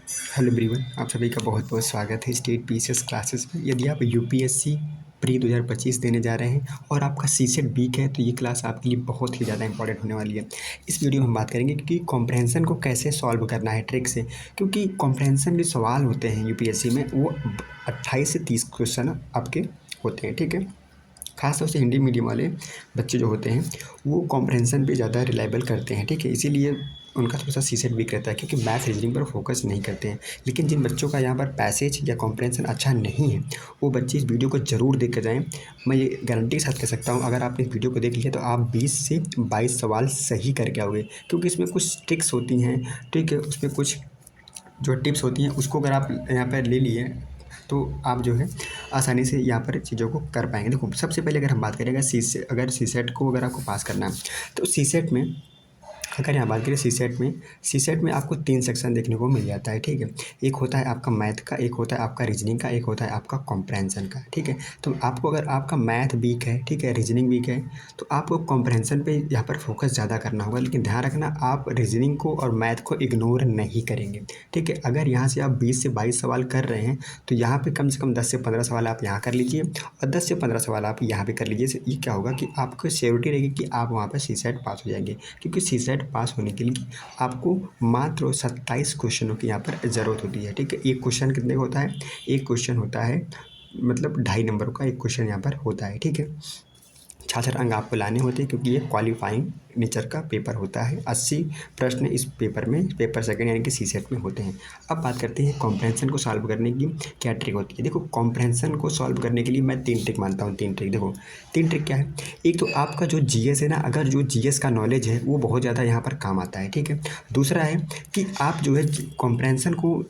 Hello everyone, आप सभी का बहुत बहुत स्वागत है स्टेट पीसीएस क्लासेस में। यदि आप यूपीएससी प्री 2025 देने जा रहे हैं और आपका सीसेट वीक है तो ये क्लास आपके लिए बहुत ही ज़्यादा इंपॉर्टेंट होने वाली है। इस वीडियो में हम बात करेंगे कि कॉम्प्रहेंशन को कैसे सॉल्व करना है ट्रिक से, क्योंकि कॉम्प्रहेंशन के सवाल होते हैं यूपीएससी में वो 28 से 30 क्वेश्चन आपके होते हैं। ठीक है, खासतौर से हिंदी मीडियम वाले बच्चे जो होते हैं वो कॉम्प्रहेंशन पे ज़्यादा रिलायबल करते हैं। ठीक है, इसीलिए उनका थोड़ा सा सीसेट वीक रहता है क्योंकि मैथ रीजनिंग पर फोकस नहीं करते हैं। लेकिन जिन बच्चों का यहाँ पर पैसेज या कॉम्प्रहेंशन अच्छा नहीं है वो बच्चे इस वीडियो को ज़रूर देख कर जाएँ। मैं ये गारंटी के साथ कह सकता हूँ, अगर आपने इस वीडियो को देख लिया तो आप 20 से 22 सवाल सही करके आओगे, क्योंकि इसमें कुछ ट्रिक्स होती हैं। ठीक है, उसमें कुछ जो टिप्स होती हैं उसको अगर आप यहाँ पर ले लिए तो आप जो है आसानी से यहाँ पर चीज़ों को कर पाएंगे। देखो, सबसे पहले अगर हम बात करें अगर सीसेट को अगर आपको पास करना है तो सीसेट में अगर यहाँ बात करें सीसेट में आपको 3 सेक्शन देखने को मिल जाता है। ठीक है, एक होता है आपका मैथ का, एक होता है आपका रीजनिंग का, एक होता है आपका कॉम्प्रहेंशन का। ठीक है, तो आपको अगर आपका मैथ वीक है, ठीक है, रीजनिंग वीक है, तो आपको कॉम्प्रहेंशन पे यहाँ पर फोकस ज़्यादा करना होगा। लेकिन ध्यान रखना, आप रीजनिंग को और मैथ को इग्नोर नहीं करेंगे। ठीक है, अगर यहाँ से आप 20 से 22 सवाल कर रहे हैं तो यहाँ पे कम से कम 10 से 15 सवाल आप यहाँ कर लीजिए और 10 से 15 सवाल आप यहाँ पे कर लीजिए। इससे ये क्या होगा कि आपको श्योरिटी रहेगी कि आप वहाँ पर सीसेट पास हो जाएंगे, क्योंकि सीसेट पास होने के लिए आपको मात्र 27 क्वेश्चनों की यहाँ पर ज़रूरत होती है। ठीक है, एक क्वेश्चन कितने का होता है? एक क्वेश्चन होता है मतलब 2.5 नंबर का एक क्वेश्चन यहाँ पर होता है। ठीक है, 66 अंक आपको लाने होते हैं क्योंकि ये क्वालिफाइंग नेचर का पेपर होता है। 80 प्रश्न इस पेपर में पेपर सेकंड यानी कि सीसेट में होते हैं। अब बात करते हैं कॉम्प्रहेंशन को सॉल्व करने की क्या ट्रिक होती है। देखो, कॉम्प्रहेंशन को सॉल्व करने के लिए मैं 3 ट्रिक मानता हूँ। 3 ट्रिक देखो, 3 ट्रिक क्या है? एक तो आपका जो जीएस है ना, अगर जो जीएस का नॉलेज है वो बहुत ज़्यादा यहाँ पर काम आता है। ठीक है, दूसरा है कि आप जो है कॉम्प्रहेंशन को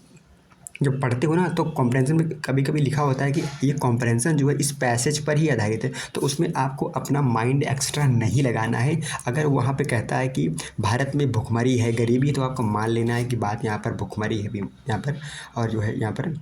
जब पढ़ते हो ना तो कॉम्प्रहेंशन में कभी कभी लिखा होता है कि ये कॉम्प्रहेंशन जो है इस पैसेज पर ही आधारित है, तो उसमें आपको अपना माइंड एक्स्ट्रा नहीं लगाना है। अगर वहाँ पे कहता है कि भारत में भुखमरी है, गरीबी है, तो आपको मान लेना है कि बात यहाँ पर भुखमरी है भी यहाँ पर, और जो है यहाँ पर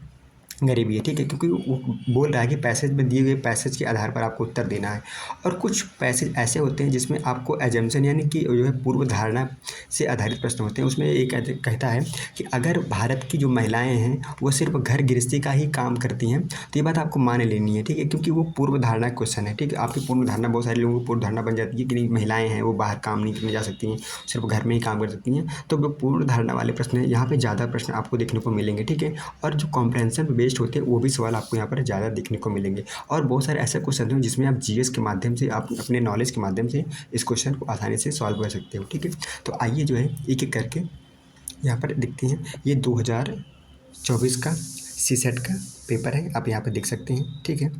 गरीबी है। ठीक है, क्योंकि वो बोल रहा है कि पैसेज में दिए गए पैसेज के आधार पर आपको उत्तर देना है। और कुछ पैसेज ऐसे होते हैं जिसमें आपको एजम्पशन यानी कि जो है पूर्व धारणा से आधारित प्रश्न होते हैं। उसमें एक कहता है कि अगर भारत की जो महिलाएं हैं वो सिर्फ घर गृहस्थी का ही काम करती हैं, तो ये बात आपको मान लेनी है। ठीक है, क्योंकि वो पूर्व धारणा क्वेश्चन है। ठीक है, आपकी पूर्व धारणा बहुत सारे लोगों की पूर्व धारणा बन जाती है कि नहीं, महिलाएं हैं वो बाहर काम नहीं करने जा सकती हैं, सिर्फ घर में ही काम कर सकती हैं। तो वो पूर्व धारणा वाले प्रश्न है, यहाँ पर ज़्यादा प्रश्न आपको देखने को मिलेंगे। ठीक है, और जो कॉम्प्रहेंशन बेस्ड होते हैं वो भी सवाल आपको यहाँ पर ज़्यादा देखने को मिलेंगे। और बहुत सारे ऐसे क्वेश्चन हैं जिसमें आप जीएस के माध्यम से, आप अपने नॉलेज के माध्यम से इस क्वेश्चन को आसानी से सॉल्व कर सकते हो। ठीक है, तो आइए जो है एक एक करके यहाँ पर देखते हैं। ये 2024 का सीसेट का पेपर है, आप यहाँ पर देख सकते हैं। ठीक है,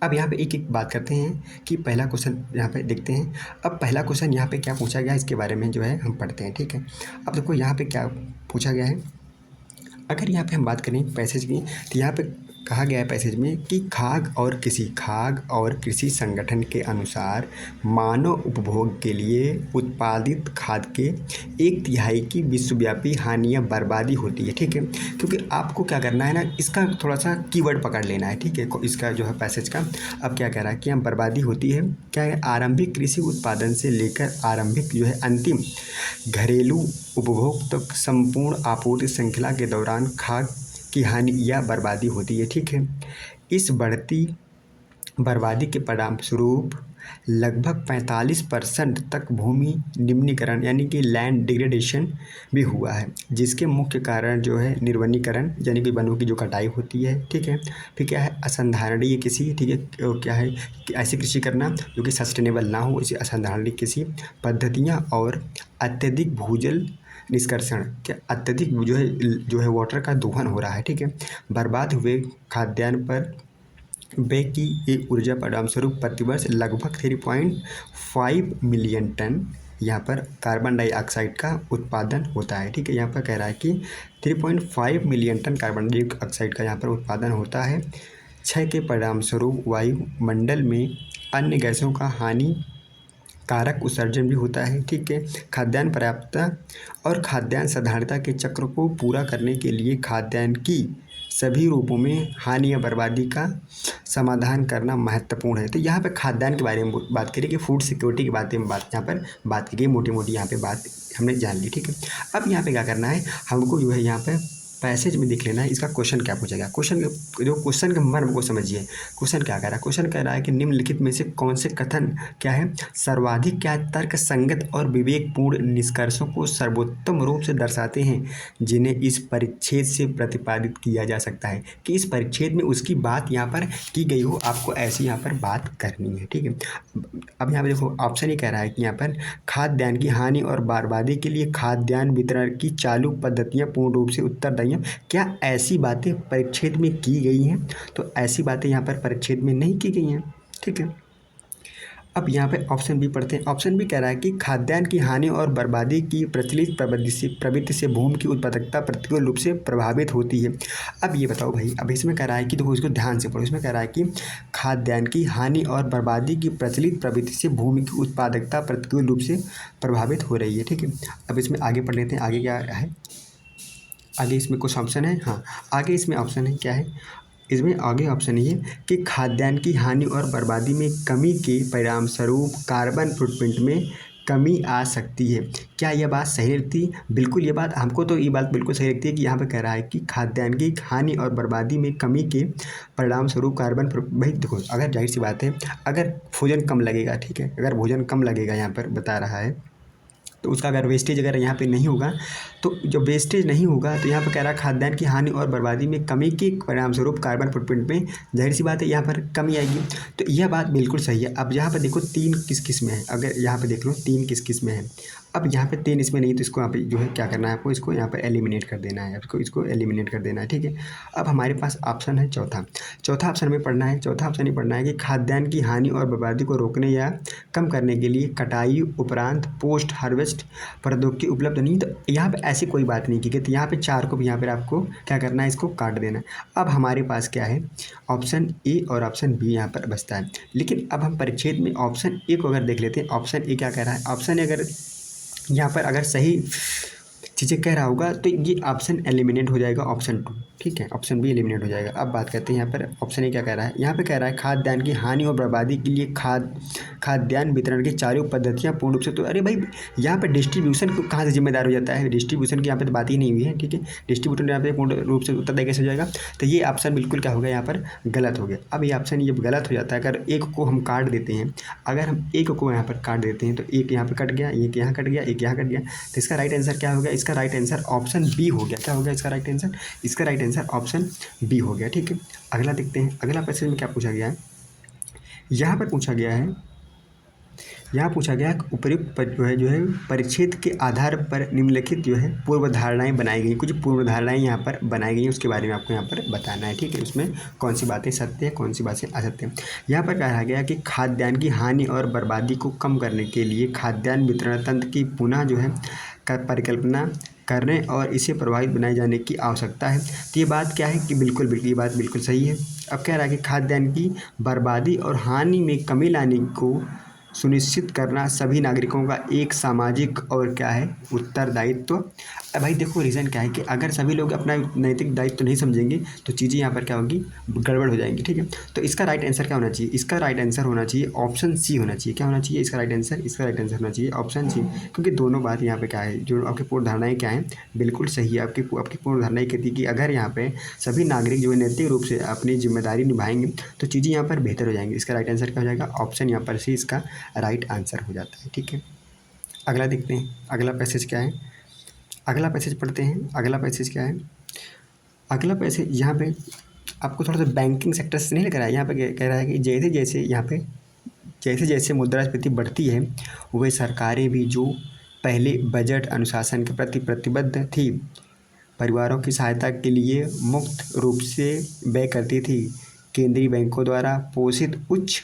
अब यहाँ पे एक एक बात करते हैं कि पहला क्वेश्चन यहाँ पे देखते हैं। अब पहला क्वेश्चन यहाँ पे क्या पूछा गया है इसके बारे में जो है हम पढ़ते हैं। ठीक है, अब देखो यहाँ पे क्या पूछा गया है। अगर यहाँ पे हम बात करें पैसेज की, तो यहाँ पे कहा गया है पैसेज में कि खाद्य और कृषि संगठन के अनुसार मानव उपभोग के लिए उत्पादित खाद्य के 1/3 की विश्वव्यापी हानि या बर्बादी होती है। ठीक है, क्योंकि आपको क्या करना है ना, इसका थोड़ा सा कीवर्ड पकड़ लेना है। ठीक है, इसका जो है पैसेज का अब क्या कह रहा है कि यहाँ बर्बादी होती है क्या है, आरंभिक कृषि उत्पादन से लेकर आरंभिक जो है अंतिम घरेलू उपभोग तक संपूर्ण आपूर्ति श्रृंखला के दौरान खाद्य की हानि या बर्बादी होती है। ठीक है, इस बढ़ती बर्बादी के परिणामस्वरूप लगभग 45% तक भूमि निम्नीकरण यानी कि लैंड डिग्रेडेशन भी हुआ है, जिसके मुख्य कारण जो है निर्वनीकरण यानी कि वनों की जो कटाई होती है। ठीक है, फिर क्या है असंधारणीय कृषि। ठीक है, क्या है कि ऐसी कृषि करना जो कि सस्टेनेबल ना हो, इसे असंधारणीय कृषि पद्धतियाँ और अत्यधिक भूजल निष्कर्षण, क्या अत्यधिक जो है वाटर का दोहन हो रहा है। ठीक है, बर्बाद हुए खाद्यान्न पर व्यय की एक ऊर्जा परिणामस्वरूप प्रतिवर्ष लगभग 3.5 मिलियन टन यहाँ पर कार्बन डाइऑक्साइड का उत्पादन होता है। ठीक है, यहाँ पर कह रहा है कि 3.5 मिलियन टन कार्बन डाइऑक्साइड का यहाँ पर उत्पादन होता है। क्षय के परिणामस्वरूप वायुमंडल में अन्य गैसों का हानि कारक उत्सर्जन भी होता है। ठीक है, खाद्यान्न पर्याप्तता और खाद्यान्न साधारणता के चक्र को पूरा करने के लिए खाद्यान्न की सभी रूपों में हानि या बर्बादी का समाधान करना महत्वपूर्ण है। तो यहाँ पे खाद्यान्न के बारे में बात करें कि फूड सिक्योरिटी के बारे में यहाँ पर बात की गई, मोटी मोटी यहाँ पे बात हमने जान ली। ठीक है, अब यहाँ पे क्या करना है हमको जो है यहाँ पे पैसेज में देख लेना है इसका क्वेश्चन क्या पूछा गया। क्वेश्चन के मर्म को समझिए। क्वेश्चन क्या कह रहा है? क्वेश्चन कह रहा है कि निम्नलिखित में से कौन से कथन क्या है सर्वाधिक क्या है तर्क संगत और विवेकपूर्ण निष्कर्षों को सर्वोत्तम रूप से दर्शाते हैं, जिन्हें इस परिच्छेद से प्रतिपादित किया जा सकता है। कि इस परिच्छेद में उसकी बात यहाँ पर की गई हो, आपको ऐसी यहाँ पर बात करनी है। ठीक है, अब यहाँ पर देखो ऑप्शन ही कह रहा है कि यहाँ पर खाद्यान्न की हानि और बर्बादी के लिए खाद्यान्न वितरण की चालू पद्धतियाँ पूर्ण रूप से उत्तरदायी हैं। क्या ऐसी बातें परिच्छेद में की गई हैं? तो ऐसी बातें यहाँ पर परिच्छेद में नहीं की गई हैं। ठीक है, अब यहाँ पे ऑप्शन बी पढ़ते हैं। ऑप्शन बी कह रहा है कि खाद्यान्न की हानि और बर्बादी की प्रचलित प्रवृत्ति से भूमि की उत्पादकता प्रतिकूल रूप से प्रभावित होती है। अब ये बताओ भाई, अब इसमें कह रहा है कि देखो इसको ध्यान से पढ़ो। इसमें कह रहा है कि खाद्यान्न की हानि और बर्बादी की प्रचलित प्रवृत्ति से भूमि की उत्पादकता प्रतिकूल रूप से प्रभावित हो रही है। ठीक है, अब इसमें आगे पढ़ लेते हैं। आगे क्या है? आगे इसमें कुछ ऑप्शन है। हाँ, आगे इसमें ऑप्शन है क्या है? इसमें आगे ऑप्शन ये कि खाद्यान्न की हानि और बर्बादी में कमी के परिणाम स्वरूप कार्बन फुटप्रिंट में कमी आ सकती है। क्या यह बात सही लगती है? बिल्कुल, ये बात हमको तो ये बात बिल्कुल सही लगती है कि यहाँ पे कह रहा है कि खाद्यान्न की हानि और बर्बादी में कमी के परिणाम स्वरूप कार्बन भाई देखो, अगर जाहिर सी बात है अगर भोजन कम लगेगा, ठीक है, अगर भोजन कम लगेगा यहाँ पर बता रहा है, तो उसका अगर वेस्टेज अगर यहाँ पे नहीं होगा, तो जब वेस्टेज नहीं होगा तो यहाँ पर कह रहा है खाद्यान्न की हानि और बर्बादी में कमी के परिणाम स्वरूप कार्बन फुटप्रिंट में जाहिर सी बात है यहाँ पर कमी आएगी। तो यह बात बिल्कुल सही है। अब यहाँ पर देखो 3 किस में है, अगर यहाँ पर देख लो 3 किस में है। अब यहाँ पे 3 इसमें नहीं, तो इसको यहाँ पे जो है क्या करना है आपको, इसको यहाँ पर एलिमिनेट कर देना है, इसको एलिमिनेट कर देना है। ठीक है, अब हमारे पास ऑप्शन है चौथा ऑप्शन में पढ़ना है। चौथा ऑप्शन ये पढ़ना है कि खाद्यान्न की हानि और बर्बादी को रोकने या कम करने के लिए कटाई उपरांत पोस्ट हार्वेस्ट प्रौद्योगिकी उपलब्ध नहीं। तो यहाँ पे ऐसी कोई बात नहीं की गई। तो यहाँ पे 4 को भी यहाँ पर आपको क्या करना है, इसको काट देना है। अब हमारे पास क्या है, ऑप्शन ए और ऑप्शन बी यहाँ पर बचता है। लेकिन अब हम परिच्छेद में ऑप्शन ए को अगर देख लेते हैं, ऑप्शन ए क्या कह रहा है? ऑप्शन ए अगर यहाँ पर अगर सही चीज़ें कह रहा होगा तो ये ऑप्शन एलिमिनेट हो जाएगा, ऑप्शन 2। ठीक है, ऑप्शन बी एलिमिनेट हो जाएगा। अब बात करते हैं यहाँ पर ऑप्शन ए क्या कह रहा है। यहाँ पे कह रहा है खाद्यान्न की हानि और बर्बादी के लिए खाद्यान्न वितरण की चालू पद्धतियाँ पूर्ण रूप से, तो अरे भाई यहाँ पे डिस्ट्रीब्यूशन कहाँ से जिम्मेदार हो जाता है? डिस्ट्रीब्यूशन की यहाँ पे तो बात ही नहीं हुई है। ठीक है, डिस्ट्रीब्यूटर यहाँ पे पूर्ण रूप से उत्तरदायी कैसे हो जाएगा? तो ये ऑप्शन बिल्कुल क्या हो गया, यहाँ पर गलत हो गया। अब ये ऑप्शन जब गलत हो जाता है, अगर एक को हम काट देते हैं, अगर हम एक को यहाँ पर काट देते हैं तो एक यहाँ पर कट गया, एक यहाँ कट गया, एक यहाँ कट गया, तो इसका राइट आंसर क्या हो गया? इसका राइट आंसर ऑप्शन बी हो गया। क्या हो गया इसका राइट आंसर? इसका राइट आंसर ऑप्शन बी हो गया। ठीक है, अगला देखते हैं। अगला पैसेज में क्या पूछा गया है? यहाँ पर पूछा गया है, यहाँ पूछा गया है उपयुक्त जो है परिच्छेद के आधार पर निम्नलिखित जो है पूर्व धारणाएं बनाई गई। कुछ पूर्व धारणाएं यहाँ पर बनाई गई हैं, उसके बारे में आपको यहाँ पर बताना है। ठीक है, उसमें कौन सी बातें सत्य है, कौन सी बातें असत्य है। यहाँ पर कहा गया कि खाद्यान्न की हानि और बर्बादी को कम करने के लिए खाद्यान्न वितरण तंत्र की पुनः जो है परिकल्पना करने और इसे प्रभावित बनाए जाने की आवश्यकता है। तो ये बात क्या है कि बिल्कुल ये बात बिल्कुल सही है। अब कह रहा है कि खाद्यान्न की बर्बादी और हानि में कमी लाने को सुनिश्चित करना सभी नागरिकों का एक सामाजिक और क्या है उत्तरदायित्व। अब भाई देखो रीज़न क्या है कि अगर सभी लोग अपना नैतिक दायित्व तो नहीं समझेंगे तो चीज़ें यहाँ पर क्या होंगी, गड़बड़ हो जाएंगी। ठीक है, तो इसका राइट आंसर क्या होना चाहिए? इसका राइट आंसर होना चाहिए ऑप्शन सी होना चाहिए। क्या होना चाहिए इसका राइट आंसर? इसका राइट आंसर होना चाहिए ऑप्शन सी, क्योंकि दोनों बात यहाँ पे क्या है, जो आपकी पूर्ण धारणाएँ क्या हैं बिल्कुल सही है। आपकी पूर्ण धारणाएँ कहती है कि अगर यहाँ पे सभी नागरिक जो है नैतिक रूप से अपनी जिम्मेदारी निभाएंगे तो चीज़ें यहाँ पर बेहतर हो जाएंगी। इसका राइट आंसर क्या हो जाएगा? ऑप्शन यहाँ पर सी इसका राइट आंसर हो जाता है। ठीक है, अगला देखते हैं। अगला पैसेज क्या है? अगला पैसेज पढ़ते हैं। अगला पैसेज क्या है? अगला पैसेज यहाँ पे आपको थोड़ा सा बैंकिंग सेक्टर से नहीं लग रहा है। यहाँ पे कह रहा है कि जैसे जैसे मुद्रास्फीति बढ़ती है वह सरकारें भी जो पहले बजट अनुशासन के प्रति प्रतिबद्ध थी, परिवारों की सहायता के लिए मुक्त रूप से व्यय करती थी, केंद्रीय बैंकों द्वारा पोषित उच्च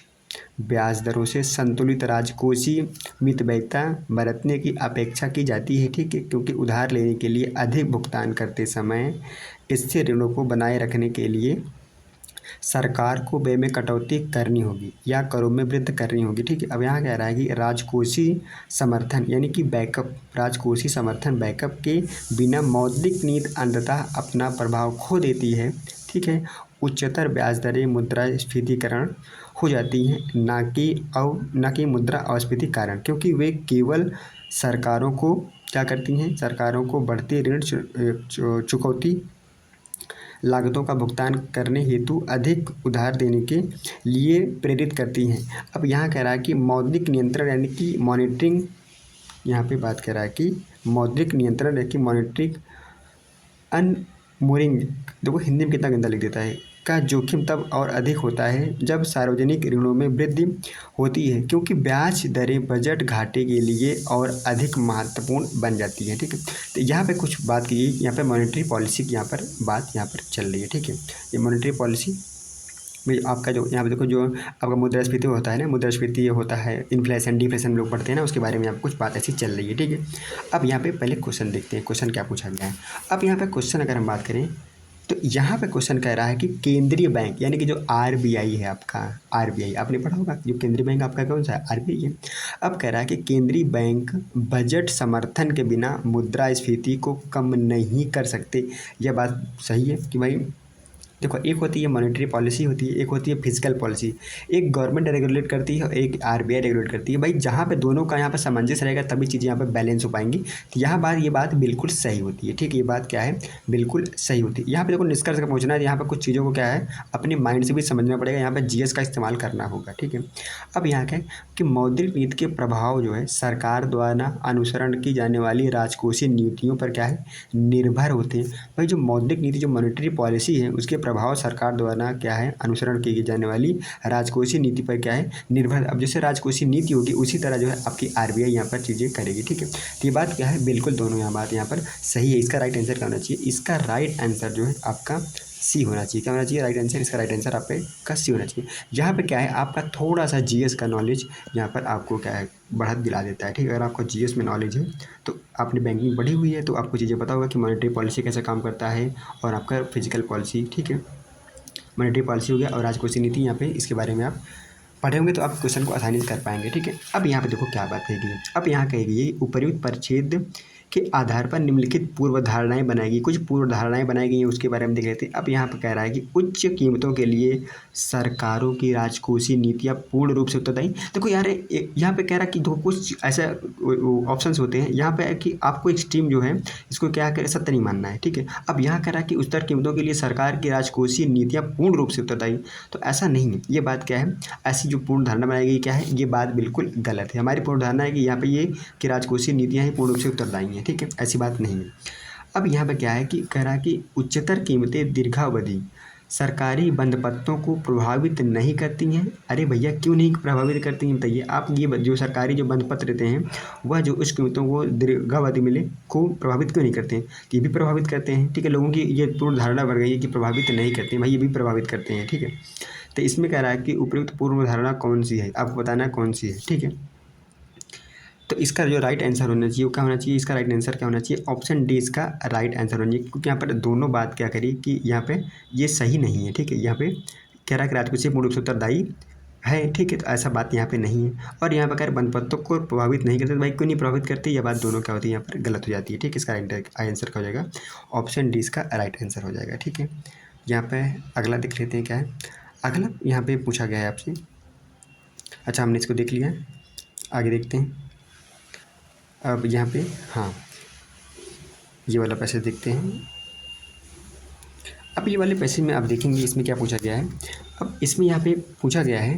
ब्याज दरों से संतुलित राजकोषीय मितव्ययिता बरतने की अपेक्षा की जाती है। ठीक है, क्योंकि उधार लेने के लिए अधिक भुगतान करते समय स्थिर ऋणों को बनाए रखने के लिए सरकार को व्यय में कटौती करनी होगी या करों में वृद्धि करनी होगी। ठीक है, अब यहाँ कह रहा है कि राजकोषीय समर्थन यानी कि राजकोषीय समर्थन बैकअप के बिना मौद्रिक नीति अंततः अपना प्रभाव खो देती है। ठीक है, उच्चतर ब्याज दरें मुद्रास्फीतिकरण हो जाती हैं, न कि मुद्रा अस्फीति कारण, क्योंकि वे केवल सरकारों को क्या करती हैं, सरकारों को बढ़ती ऋण चुकौती लागतों का भुगतान करने हेतु अधिक उधार देने के लिए प्रेरित करती हैं। अब यहाँ कह रहा है कि मौद्रिक नियंत्रण यानी कि मॉनिटरिंग, यहाँ पे बात कर रहा है कि मौद्रिक नियंत्रण यानी कि मॉनिटरिंग अनमूरिंग, देखो हिंदी में कितना गंदा लिख देता है, का जोखिम तब और अधिक होता है जब सार्वजनिक ऋणों में वृद्धि होती है, क्योंकि ब्याज दरें बजट घाटे के लिए और अधिक महत्वपूर्ण बन जाती है। ठीक है, तो यहाँ पे कुछ बात की, यहाँ पे मॉनेटरी पॉलिसी की यहाँ पर बात यहाँ पर चल रही है। ठीक है, ये मॉनेटरी पॉलिसी भाई आपका जो यहाँ पे देखो, जो आपका मुद्रास्फीति होता है ना, मुद्रास्फीति ये होता है, इन्फ्लेशन डिफ्लेशन लोग पढ़ते हैं ना, उसके बारे में यहाँ पे कुछ बात ऐसी चल रही है। ठीक है, अब यहाँ पे पहले क्वेश्चन देखते हैं, क्वेश्चन क्या पूछा गया है। अब यहाँ पे क्वेश्चन अगर हम बात करें तो यहाँ पे क्वेश्चन कह रहा है कि केंद्रीय बैंक यानी कि जो आरबीआई है आपका, आरबीआई आपने पढ़ा होगा, जो केंद्रीय बैंक आपका कौन सा है, आरबीआई है। अब कह रहा है कि केंद्रीय बैंक बजट समर्थन के बिना मुद्रास्फीति को कम नहीं कर सकते। यह बात सही है कि भाई देखो, एक होती है मॉनेटरी पॉलिसी होती है, एक होती है फिजिकल पॉलिसी। एक गवर्नमेंट रेगुलेट करती है और एक आरबीआई रेगुलेट करती है। भाई जहाँ पे दोनों का यहाँ पर सामंजस्य रहेगा तभी चीज़ें यहाँ पे बैलेंस हो पाएंगी। तो यहाँ ये बात बिल्कुल सही होती है। ठीक है, ये बात क्या है, बिल्कुल सही होती है। यहाँ पे देखो निष्कर्ष का पहुँचना है, यहाँ पर कुछ चीज़ों को क्या है अपने माइंड से भी समझना पड़ेगा, यहाँ पर जीएस का इस्तेमाल करना होगा। ठीक है, अब यहाँ क्या है कि मौद्रिक नीति के प्रभाव जो है सरकार द्वारा अनुसरण की जाने वाली राजकोषीय नीतियों पर क्या है निर्भर होते हैं। भाई जो मौद्रिक नीति, जो मॉनेटरी पॉलिसी है, उसके प्रभाव सरकार द्वारा क्या है अनुसरण की जाने वाली राजकोषीय नीति पर क्या है निर्भर। अब जैसे राजकोषीय नीति होगी उसी तरह जो है आपकी आरबीआई यहाँ पर चीज़ें करेगी। ठीक है, तो ये बात क्या है, बिल्कुल दोनों यहाँ बात यहाँ पर सही है। इसका राइट आंसर क्या होना चाहिए, इसका राइट आंसर जो है आपका सी होना चाहिए। क्या होना चाहिए राइट आंसर, इसका राइट आंसर आपका सी होना चाहिए। यहाँ पे क्या है आपका थोड़ा सा जीएस का नॉलेज यहाँ पर आपको क्या है बढ़त दिला देता है। ठीक है, अगर आपको जीएस में नॉलेज है तो आपने बैंकिंग पढ़ी हुई है तो आपको चीज़ें पता होगा कि मॉनेटरी पॉलिसी कैसे काम करता है और आपका फिजिकल पॉलिसी। ठीक है, मॉनेटरी पॉलिसी हो गया और राजकोषीय नीति, यहाँ पे इसके बारे में आप पढ़े होंगे तो आप क्वेश्चन को आसानी से कर पाएंगे। ठीक है, अब यहाँ पे देखो क्या बात कही गई है। अब यहाँ कही गई है उपर्युक्त परिच्छेद के आधार पर निम्नलिखित पूर्व धारणाएं बनाएगी। कुछ पूर्व धारणाएं बनाई गई हैं उसके बारे में देख लेते हैं। अब यहाँ पर कह रहा है कि उच्च कीमतों के लिए सरकारों की राजकोषीय नीतियाँ पूर्ण रूप से उत्तरदायी। देखो यार यहाँ पे कह रहा है कि देखो कुछ ऐसा ऑप्शंस होते हैं यहाँ पे है कि आपको एक स्ट्रीम जो है इसको क्या करे सत्य नहीं मानना है। ठीक है, अब यहाँ कह रहा है कि उच्चतर कीमतों के लिए सरकार की राजकोषीय नीतियाँ पूर्ण रूप से उत्तरदायी, तो ऐसा नहीं है। ये बात क्या है, ऐसी जो पूर्ण धारणा बनाई गई क्या है, ये बात बिल्कुल गलत है। हमारी पूर्ण धारणा है कि यहाँ पे ये कि राजकोषीय नीतियाँ ही पूर्ण रूप से उत्तरदायी हैं। ठीक है, ऐसी बात नहीं है। अब यहाँ पे क्या है कि कह रहा है कि उच्चतर कीमतें दीर्घावधि सरकारी बंधपत्रों को प्रभावित नहीं करती हैं। अरे भैया क्यों नहीं प्रभावित करती हैं बताइए आप। ये जो सरकारी जो बंधपत्र रहते हैं वह जो उच्च कीमतों को दीर्घावधि मिले को प्रभावित क्यों नहीं करते हैं, तो ये भी प्रभावित करते हैं। ठीक है, लोगों की ये पूर्ण धारणा बढ़ गई है कि प्रभावित नहीं करते हैं, भाई ये भी प्रभावित करते हैं। ठीक है, तो इसमें कह रहा है कि उपयुक्त पूर्व धारणा कौन सी है, आपको बताना है कौन सी है। ठीक है, तो इसका जो राइट आंसर होना चाहिए वो क्या होना चाहिए, इसका राइट आंसर क्या होना चाहिए, ऑप्शन डी इसका राइट आंसर होना चाहिए। क्योंकि यहाँ पर दोनों बात क्या करी कि यहाँ पे ये सही नहीं है। ठीक है, यहाँ पे कह रहा है कि राजकोषीय पूर्ण रूप से उत्तरदायी है। ठीक है, तो ऐसा बात यहाँ पे नहीं है। और यहाँ पर कह बंधपत्रों को प्रभावित नहीं करते, तो भाई क्यों नहीं प्रभावित करती, यह बात दोनों क्या होती है यहाँ पर गलत हो जाती है। ठीक है, इसका राइट आंसर क्या हो जाएगा, ऑप्शन डी इसका राइट आंसर हो जाएगा। ठीक है, यहाँ पे अगला देख लेते हैं क्या है। अगला यहाँ पे पूछा गया है आपसे, अच्छा हमने इसको देख लिया, आगे देखते हैं। अब यहाँ पे हाँ ये वाला पैसे देखते हैं। अब ये वाले पैसे में आप देखेंगे इसमें क्या पूछा गया है। अब इसमें यहाँ पे पूछा गया है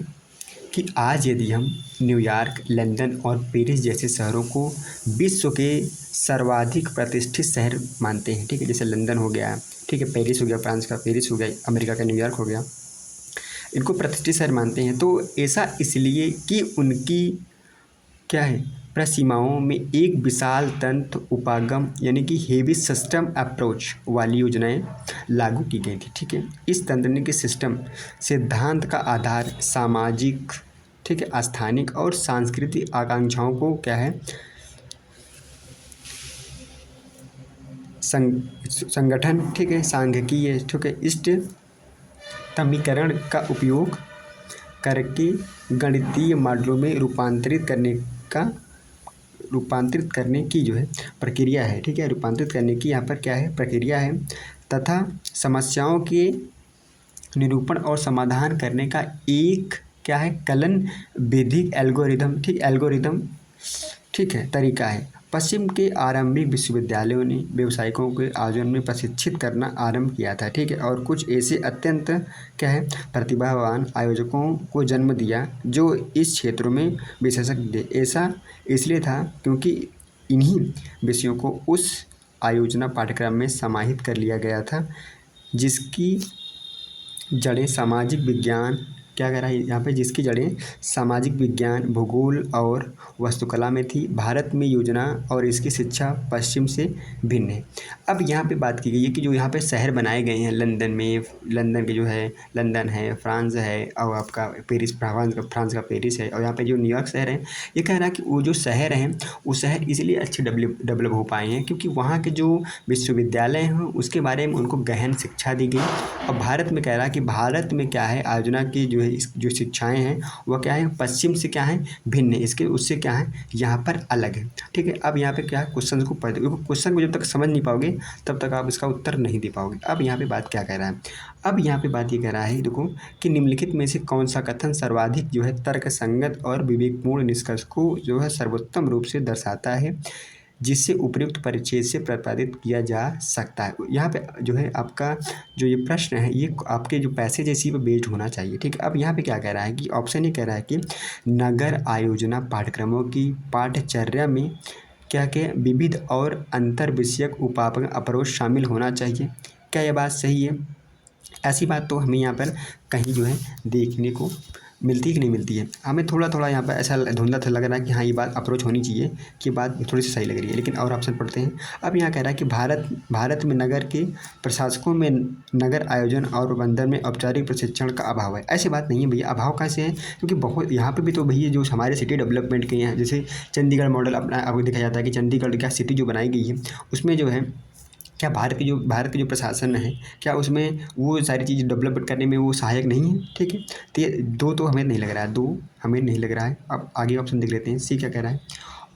कि आज यदि हम न्यूयॉर्क, लंदन और पेरिस जैसे शहरों को विश्व के सर्वाधिक प्रतिष्ठित शहर मानते हैं, ठीक है, जैसे लंदन हो गया, ठीक है, पेरिस हो गया, फ्रांस का पेरिस हो गया, अमेरिका का न्यूयॉर्क हो गया, इनको प्रतिष्ठित शहर मानते हैं, तो ऐसा इसलिए कि उनकी क्या है प्रसीमाओं में एक विशाल तंत्र उपागम यानी कि हेवी सिस्टम अप्रोच वाली योजनाएं लागू की गई थी। ठीक है, इस तंत्र के सिस्टम सिद्धांत का आधार सामाजिक, ठीक है, स्थानिक और सांस्कृतिक आकांक्षाओं को क्या है संगठन, ठीक है, सांख्यिकीय, ठीक है, इष्ट समीकरण का उपयोग करके गणितीय मॉडलों में रूपांतरित करने की जो है प्रक्रिया है। ठीक है, रूपांतरित करने की यहाँ पर क्या है प्रक्रिया है, तथा समस्याओं के निरूपण और समाधान करने का एक क्या है कलन विधिक एल्गोरिदम, ठीक, एल्गोरिदम, ठीक है, तरीका है। पश्चिम के आरंभिक विश्वविद्यालयों ने व्यावसायिकों के आयोजन में प्रशिक्षित करना आरंभ किया था, ठीक है। और कुछ ऐसे अत्यंत क्या है प्रतिभावान आयोजकों को जन्म दिया जो इस क्षेत्रों में विशेषज्ञ थे। ऐसा इसलिए था क्योंकि इन्हीं विषयों को उस आयोजना पाठ्यक्रम में समाहित कर लिया गया था जिसकी जड़ें सामाजिक विज्ञान क्या कह रहा है यहाँ पे, जिसकी जड़ें सामाजिक विज्ञान, भूगोल और वास्तुकला में थी। भारत में योजना और इसकी शिक्षा पश्चिम से भिन्न है। अब यहाँ पे बात की गई है कि जो यहाँ पे शहर बनाए गए हैं लंदन में, लंदन के जो है लंदन है, फ्रांस है और आपका पेरिस, फ्रांस का पेरिस है, और यहाँ पे जो न्यूयॉर्क शहर है, ये कह रहा है कि वो जो शहर हैं वो शहर इसलिए अच्छे डेवलप हो पाए हैं क्योंकि वहाँ के जो विश्वविद्यालय हैं उसके बारे में उनको गहन शिक्षा दी गई। और भारत में कह रहा है कि भारत में क्या है आयोजना की जो है जो शिक्षाएं हैं वह क्या है पश्चिम से क्या है भिन्न है, इसके उससे क्या है यहाँ पर अलग है, ठीक है। अब यहाँ पे क्या है क्वेश्चन को पढ़ते, क्वेश्चन को जब तक समझ नहीं पाओगे तब तक आप इसका उत्तर नहीं दे पाओगे। अब यहाँ पे बात क्या कह रहा है, अब यहाँ पे बात ये कह रहा है देखो कि निम्नलिखित में से कौन सा कथन सर्वाधिक जो है तर्कसंगत और विवेकपूर्ण निष्कर्ष को जो है सर्वोत्तम रूप से दर्शाता है जिससे उपयुक्त परिच्छेद से प्रतिपादित किया जा सकता है। यहाँ पे जो है आपका जो ये प्रश्न है ये आपके जो पैसेज इसी पे बेस्ड होना चाहिए, ठीक है। अब यहाँ पे क्या कह रहा है कि ऑप्शन ये कह रहा है कि नगर आयोजना पाठ्यक्रमों की पाठ्यचर्या में क्या क्या विविध और अंतर विषयक उपापन अप्रोच शामिल होना चाहिए। क्या यह बात सही है? ऐसी बात तो हमें यहाँ पर कहीं जो है देखने को मिलती है कि नहीं मिलती है। हमें थोड़ा थोड़ा यहाँ पर ऐसा धुंधला सा लग रहा है कि हाँ ये बात अप्रोच होनी चाहिए कि बात थोड़ी सी सही लग रही है, लेकिन और ऑप्शन पढ़ते हैं। अब यहाँ कह रहा है कि भारत में नगर के प्रशासकों में नगर आयोजन और प्रबंधन में औपचारिक प्रशिक्षण का अभाव है। ऐसी बात नहीं है भैया, अभाव कैसे है क्योंकि बहुत यहाँ पर भी तो भैया जो हमारे सिटी डेवलपमेंट के हैं जैसे चंडीगढ़ मॉडल अपना आपको देखा जाता है कि चंडीगढ़ क्या सिटी जो बनाई गई है उसमें जो है क्या भारत के जो प्रशासन है क्या उसमें वो सारी चीज़ डेवलप करने में वो सहायक नहीं है, ठीक है। तो ये दो तो हमें नहीं लग रहा है, दो हमें नहीं लग रहा है। अब आगे ऑप्शन देख लेते हैं, सी क्या कह रहा है।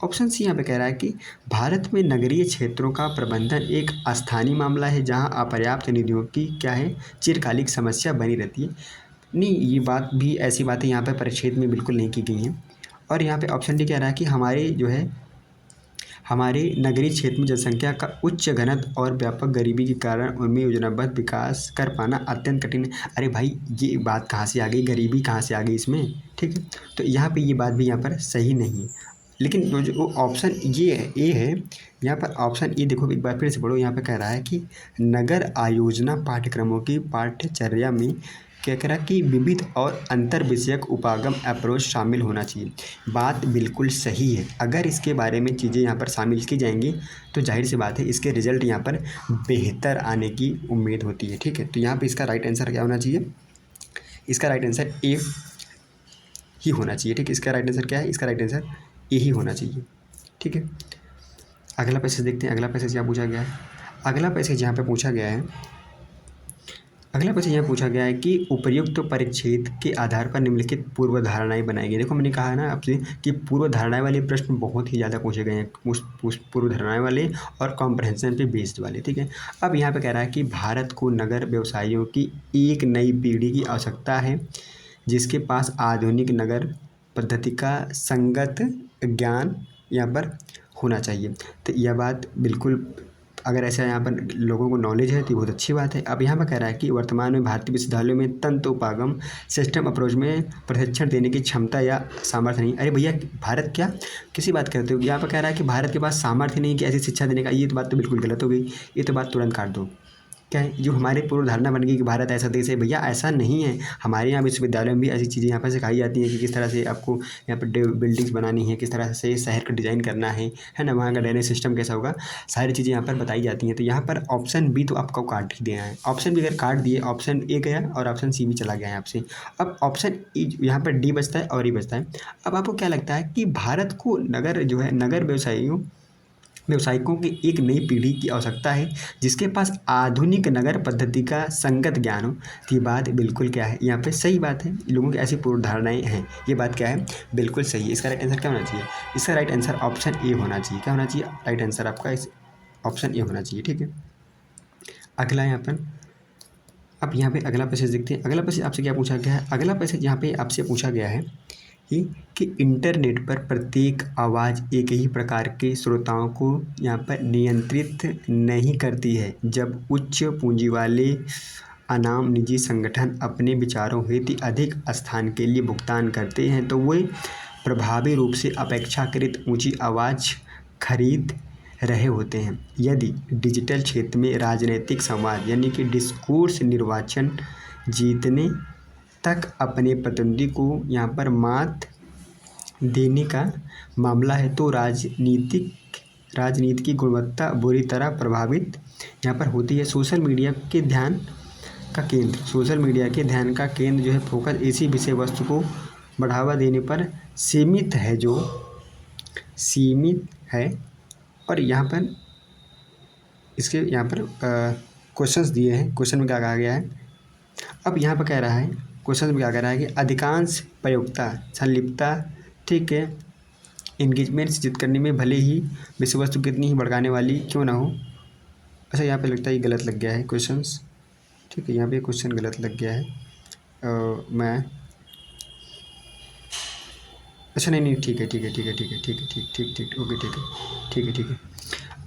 ऑप्शन सी यहाँ पे कह रहा है कि भारत में नगरीय क्षेत्रों का प्रबंधन एक स्थानीय मामला है जहाँ अपर्याप्त निधियों की क्या है चिरकालिक समस्या बनी रहती है। नहीं, ये बात भी ऐसी बातें यहाँ पर परिच्छेद में बिल्कुल नहीं की गई हैं। और यहाँ पे ऑप्शन डी कह रहा है कि हमारे नगरीय क्षेत्र में जनसंख्या का उच्च घनत्व और व्यापक गरीबी के कारण उनमें योजनाबद्ध विकास कर पाना अत्यंत कठिन है। अरे भाई ये बात कहाँ से आ गई, गरीबी कहाँ से आ गई इसमें, ठीक है। तो यहाँ पे ये बात भी यहाँ पर सही नहीं है। लेकिन जो ऑप्शन ये है ए है, यहाँ पर ऑप्शन ए देखो एक बार फिर से पढ़ो। यहाँ पे कह रहा है कि नगर आयोजना पाठ्यक्रमों की पाठ्यचर्या में क्या कह रहा है कि विविध और अंतर विषयक उपागम अप्रोच शामिल होना चाहिए। बात बिल्कुल सही है। अगर इसके बारे में चीज़ें यहाँ पर शामिल की जाएंगी तो जाहिर सी बात है इसके रिजल्ट यहाँ पर बेहतर आने की उम्मीद होती है, ठीक है। तो यहाँ पे इसका राइट आंसर क्या होना चाहिए, इसका राइट आंसर ए ही होना चाहिए, ठीक है। इसका राइट आंसर क्या है, इसका राइट आंसर ए ही होना चाहिए, ठीक है। अगला पैसेज देखते हैं। अगला पैसेज क्या पूछा गया है। अगला पैसेज यहाँ पे पूछा गया है, अगला पैसेज यहाँ पूछा गया है कि उपर्युक्त परिच्छेद के आधार पर निम्नलिखित पूर्व धारणाएं बनाई गई। देखो मैंने कहा है ना आपसे कि पूर्व धारणाएं वाले प्रश्न बहुत ही ज़्यादा पूछे गए हैं, पूर्व धारणाएं वाले और कॉम्प्रहेंशन पे बेस्ड वाले, ठीक है। अब यहाँ पे कह रहा है कि भारत को नगर व्यवसायियों की एक नई पीढ़ी की आवश्यकता है जिसके पास आधुनिक नगर पद्धति का संगत ज्ञान यहाँ पर होना चाहिए। तो यह बात बिल्कुल अगर ऐसा यहाँ पर लोगों को नॉलेज है तो बहुत अच्छी बात है। अब यहाँ पर कह रहा है कि वर्तमान में भारतीय विश्वविद्यालयों में तंत्र उपागम सिस्टम अप्रोच में प्रशिक्षण देने की क्षमता या सामर्थ्य नहीं। अरे भैया भारत क्या किसी बात करते हो, यहाँ पर कह रहा है कि भारत के पास सामर्थ्य नहीं कि ऐसी शिक्षा देने का, ये तो बात तो बिल्कुल गलत हो गई। ये तो बात तुरंत काट दो। क्या है जो हमारे पूर्व धारणा बन गई कि भारत ऐसा देश है, भैया ऐसा नहीं है। हमारे यहाँ विश्वविद्यालयों में भी ऐसी चीज़ें यहाँ पर सिखाई जाती हैं कि किस तरह से आपको यहाँ पर बिल्डिंग्स बनानी है, किस तरह से शहर का डिज़ाइन करना है ना, वहाँ का ड्रेनेज सिस्टम कैसा होगा, सारी चीज़ें यहाँ पर बताई जाती हैं। तो यहाँ पर ऑप्शन बी तो आपको काट ही देना है। ऑप्शन बी अगर काट दिए, ऑप्शन ए गया और ऑप्शन सी भी चला गया है आपसे। अब ऑप्शन ई यहाँ पर डी बचता है और ई बचता है। अब आपको क्या लगता है कि भारत को नगर व्यवसायिकों की एक नई पीढ़ी की आवश्यकता है जिसके पास आधुनिक नगर पद्धति का संगत ज्ञान हो। तो ये बात बिल्कुल क्या है, यहाँ पे सही बात है। लोगों की ऐसी पूर्व धारणाएं हैं, ये बात क्या है बिल्कुल सही है। इसका राइट आंसर क्या होना चाहिए, इसका राइट आंसर ऑप्शन ए होना चाहिए। क्या होना चाहिए, राइट आंसर आपका इस ऑप्शन ए होना चाहिए, ठीक है। अगला यहाँ पर अब यहाँ पे अगला पैसेज देखते हैं। अगला पैसेज आपसे क्या पूछा गया है। अगला पैसेज यहाँ पे आपसे पूछा गया है ये कि इंटरनेट पर प्रत्येक आवाज़ एक ही प्रकार के श्रोताओं को यहाँ पर नियंत्रित नहीं करती है। जब उच्च पूंजी वाले अनाम निजी संगठन अपने विचारों हेतु अधिक स्थान के लिए भुगतान करते हैं तो वे प्रभावी रूप से अपेक्षाकृत ऊंची आवाज़ खरीद रहे होते हैं। यदि डिजिटल क्षेत्र में राजनीतिक संवाद यानी कि डिस्कोर्स निर्वाचन जीतने तक अपने प्रतिद्वंदी को यहाँ पर मात देने का मामला है तो राजनीति की गुणवत्ता बुरी तरह प्रभावित यहाँ पर होती है। सोशल मीडिया के ध्यान का केंद्र जो है फोकस इसी विषय वस्तु को बढ़ावा देने पर सीमित है और यहाँ पर इसके यहाँ पर क्वेश्चंस दिए हैं। क्वेश्चन में क्या कहा गया है, अब यहाँ पर कह रहा है क्वेश्चन में क्या कह रहा है कि अधिकांश प्रयोक्ता संलिप्तता ठीक है इंगेजमेंट सिद्ध करने में भले ही विषय वस्तु कितनी ही भड़काने वाली क्यों ना हो। अच्छा यहाँ पे लगता है ये गलत लग गया है क्वेश्चंस, ठीक है यहाँ पे क्वेश्चन गलत लग गया है। मैं अच्छा नहीं ठीक है ओके ठीक है।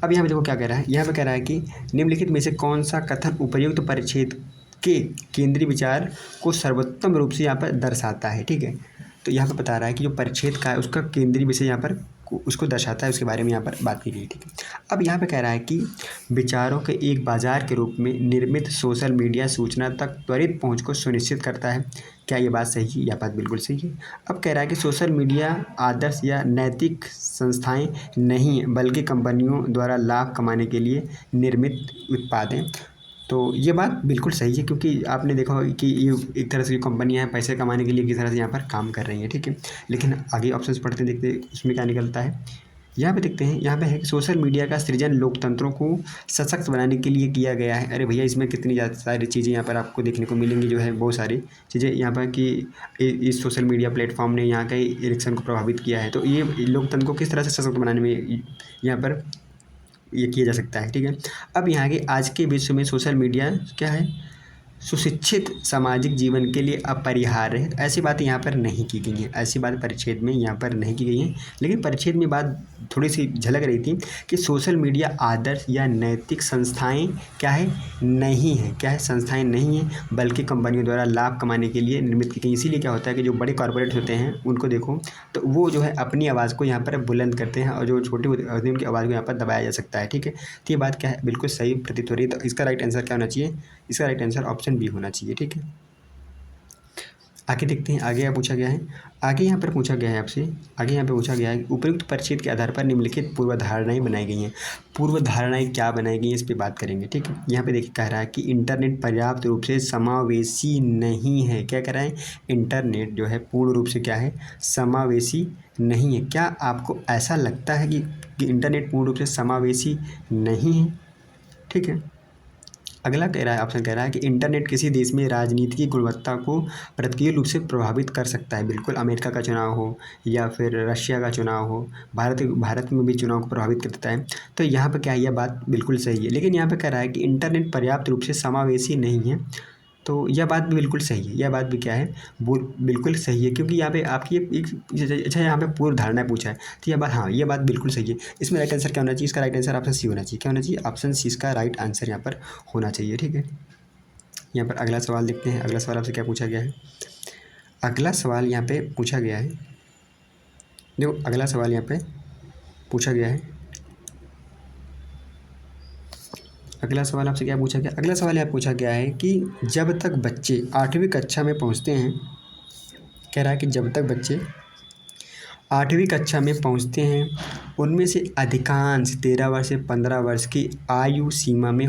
अब यहाँ पे देखो क्या कह रहा है, यहाँ पे कह रहा है कि निम्नलिखित में से कौन सा कथन उपयुक्त परिच्छेद के केंद्रीय विचार को सर्वोत्तम रूप से यहाँ पर दर्शाता है। ठीक है, तो यहाँ पर बता रहा है कि जो परिच्छेद का है उसका केंद्रीय विषय यहाँ पर उसको दर्शाता है, उसके बारे में यहाँ पर बात की गई। ठीक है, अब यहाँ पे कह रहा है कि विचारों के एक बाजार के रूप में निर्मित सोशल मीडिया सूचना तक त्वरित पहुँच को सुनिश्चित करता है। क्या ये बात सही है? यह बात बिल्कुल सही है। अब कह रहा है कि सोशल मीडिया आदर्श या नैतिक संस्थाएं नहीं है बल्कि कंपनियों द्वारा लाभ कमाने के लिए निर्मित उत्पाद हैं। तो ये बात बिल्कुल सही है क्योंकि आपने देखा होगा कि ये एक तरह से कंपनियां पैसे कमाने के लिए किस तरह से यहाँ पर काम कर रही हैं। ठीक है, लेकिन आगे ऑप्शंस पढ़ते देखते उसमें क्या निकलता है। यहाँ पे देखते हैं, यहाँ पे है कि सोशल मीडिया का सृजन लोकतंत्रों को सशक्त बनाने के लिए किया गया है। अरे भैया इसमें कितनी ज़्यादा सारी चीज़ें यहाँ पर आपको देखने को मिलेंगी, जो है बहुत सारी चीज़ें यहाँ पर कि इस सोशल मीडिया प्लेटफॉर्म ने यहाँ के इलेक्शन को प्रभावित किया है। तो ये लोकतंत्र को किस तरह से सशक्त बनाने में यहाँ पर ये किया जा सकता है। ठीक है, अब यहाँ के आज के विश्व में सोशल मीडिया क्या है, सुशिक्षित सामाजिक जीवन के लिए अपरिहार्य है। ऐसी बातें यहाँ पर नहीं की गई हैं, ऐसी बात परिच्छेद में यहाँ पर नहीं की गई हैं। लेकिन परिच्छेद में बात थोड़ी सी झलक रही थी कि सोशल मीडिया आदर्श या नैतिक संस्थाएं क्या है, नहीं है। क्या है, संस्थाएं नहीं हैं बल्कि कंपनियों द्वारा लाभ कमाने के लिए निर्मित की गई। इसीलिए क्या होता है कि जो बड़े कॉरपोरेट होते हैं उनको देखो तो वो जो है अपनी आवाज़ को यहाँ पर बुलंद करते हैं और जो छोटी होती है उनकी आवाज़ को यहाँ पर दबाया जा सकता है। ठीक है, तो ये बात क्या है, बिल्कुल सही प्रतीत हो रही है। तो इसका राइट आंसर क्या होना चाहिए, इसका राइट आंसर ऑप्शन बी होना चाहिए। ठीक है, आगे देखते हैं आगे क्या पूछा गया है। आगे यहाँ पर पूछा गया है आपसे, आगे यहाँ पे पूछा गया है कि उपयुक्त परिच्छेद के आधार पर निम्नलिखित पूर्व धारणाएं बनाई गई हैं। पूर्व धारणाएं क्या बनाई गई हैं इस पर बात करेंगे। ठीक है, यहाँ पे देखिए कह रहा है कि इंटरनेट पर्याप्त रूप से समावेशी नहीं है। क्या कह रहा है, इंटरनेट जो है पूर्ण रूप से क्या है, समावेशी नहीं है। क्या आपको ऐसा लगता है कि इंटरनेट पूर्ण रूप से समावेशी नहीं है? ठीक है, अगला कह रहा है, ऑप्शन कह रहा है कि इंटरनेट किसी देश में राजनीति की गुणवत्ता को प्रतिकूल रूप से प्रभावित कर सकता है। बिल्कुल, अमेरिका का चुनाव हो या फिर रशिया का चुनाव हो, भारत में भी चुनाव को प्रभावित करता है। तो यहाँ पर क्या है, यह बात बिल्कुल सही है। लेकिन यहाँ पर कह रहा है कि इंटरनेट पर्याप्त रूप से समावेशी नहीं है, तो यह बात भी बिल्कुल सही है। यह बात भी क्या है, बिल्कुल सही है क्योंकि यहाँ पे आपकी एक अच्छा यहाँ पे पूर्व धारणा पूछा है, तो यह बात हाँ यह बात बिल्कुल सही है। इसमें राइट आंसर क्या होना चाहिए, इसका राइट आंसर ऑप्शन सी होना चाहिए। क्या होना चाहिए, ऑप्शन सी इसका राइट आंसर यहाँ पर होना चाहिए। ठीक है, यहाँ पर अगला सवाल देखते हैं। अगला सवाल आपसे क्या पूछा गया है, अगला सवाल यहाँ पे पूछा गया है, देखो अगला सवाल यहाँ पे पूछा गया है। अगला सवाल आपसे क्या पूछा गया, अगला सवाल यह पूछा गया है कि जब तक बच्चे 8वीं कक्षा में पहुंचते हैं, कह रहा है कि जब तक बच्चे 8वीं कक्षा में पहुंचते हैं उनमें से अधिकांश 13 वर्ष से 15 वर्ष की आयु सीमा में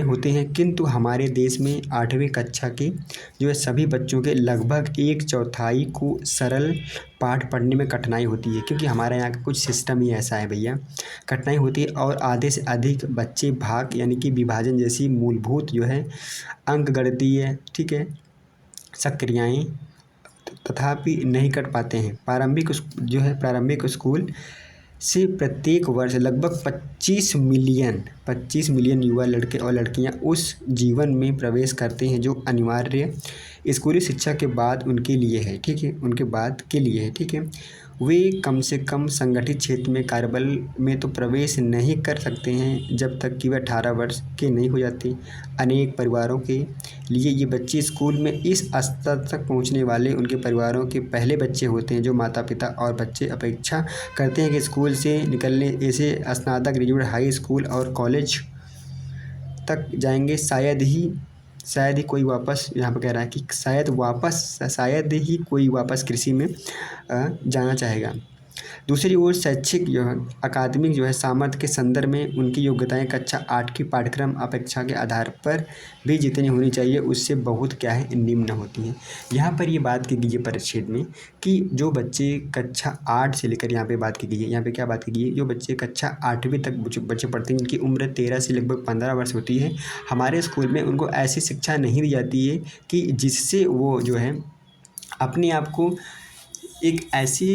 होते हैं, किंतु हमारे देश में 8वीं कक्षा के जो है सभी बच्चों के लगभग 1/4 को सरल पाठ पढ़ने में कठिनाई होती है, क्योंकि हमारे यहाँ का कुछ सिस्टम ही ऐसा है भैया, कठिनाई होती है। और आधे से अधिक बच्चे भाग यानी कि विभाजन जैसी मूलभूत जो है अंकगणितीय ठीक है सक्रियाएँ तथापि नहीं कर पाते हैं। प्रारंभिक स्कूल से प्रत्येक वर्ष लगभग 25 मिलियन युवा लड़के और लड़कियां उस जीवन में प्रवेश करते हैं जो अनिवार्य स्कूली शिक्षा के बाद उनके लिए है, ठीक है, उनके बाद के लिए है, ठीक है। वे कम से कम संगठित क्षेत्र में कार्यबल में तो प्रवेश नहीं कर सकते हैं जब तक कि वे 18 वर्ष के नहीं हो जाते। अनेक परिवारों के लिए ये बच्चे स्कूल में इस स्तर तक पहुंचने वाले उनके परिवारों के पहले बच्चे होते हैं जो माता पिता और बच्चे अपेक्षा करते हैं कि स्कूल से निकलने ऐसे स्नातक, ग्रेजुएट, हाई स्कूल और कॉलेज तक जाएंगे। शायद ही कोई वापस, यहाँ पर कह रहा है कि शायद ही कोई वापस कृषि में जाना चाहेगा। दूसरी ओर शैक्षिक जो है अकादमिक जो है सामर्थ्य के संदर्भ में उनकी योग्यताएं कक्षा 8 की पाठ्यक्रम अपेक्षा के आधार पर भी जितनी होनी चाहिए उससे बहुत क्या है निम्न होती हैं। यहाँ पर ये बात की गई है परिच्छेद में कि जो बच्चे कक्षा 8 से लेकर, यहाँ पे बात की गई है, यहाँ पे क्या बात की गई है, जो बच्चे कक्षा 8वीं तक बच्चे पढ़ते हैं जिनकी उम्र 13 से लगभग 15 वर्ष होती है, हमारे स्कूल में उनको ऐसी शिक्षा नहीं दी जाती है कि जिससे वो जो है अपने आप को एक ऐसी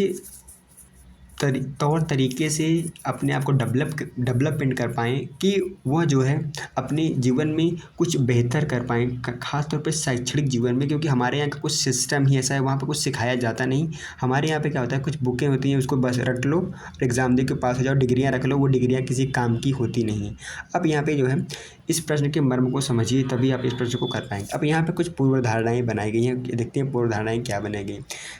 तौर तरीके से अपने आप को डेवलपमेंट कर पाएँ कि वह जो है अपने जीवन में कुछ बेहतर कर पाएँ, ख़ास तौर पे शैक्षणिक जीवन में, क्योंकि हमारे यहाँ का कुछ सिस्टम ही ऐसा है, वहाँ पे कुछ सिखाया जाता नहीं। हमारे यहाँ पे क्या होता है, कुछ बुकें होती हैं, उसको बस रट लो और एग्ज़ाम दे के पास हो जाओ, डिग्रियाँ रख लो, वो डिग्रियाँ किसी काम की होती नहीं हैं। अब यहाँ पे जो है इस प्रश्न के मर्म को समझिए तभी आप इस प्रश्न को कर पाएंगे। अब यहाँ पे कुछ पूर्व धारणाएँ बनाई गई हैं, देखते हैं पूर्व धारणाएँ क्या बनाई गई।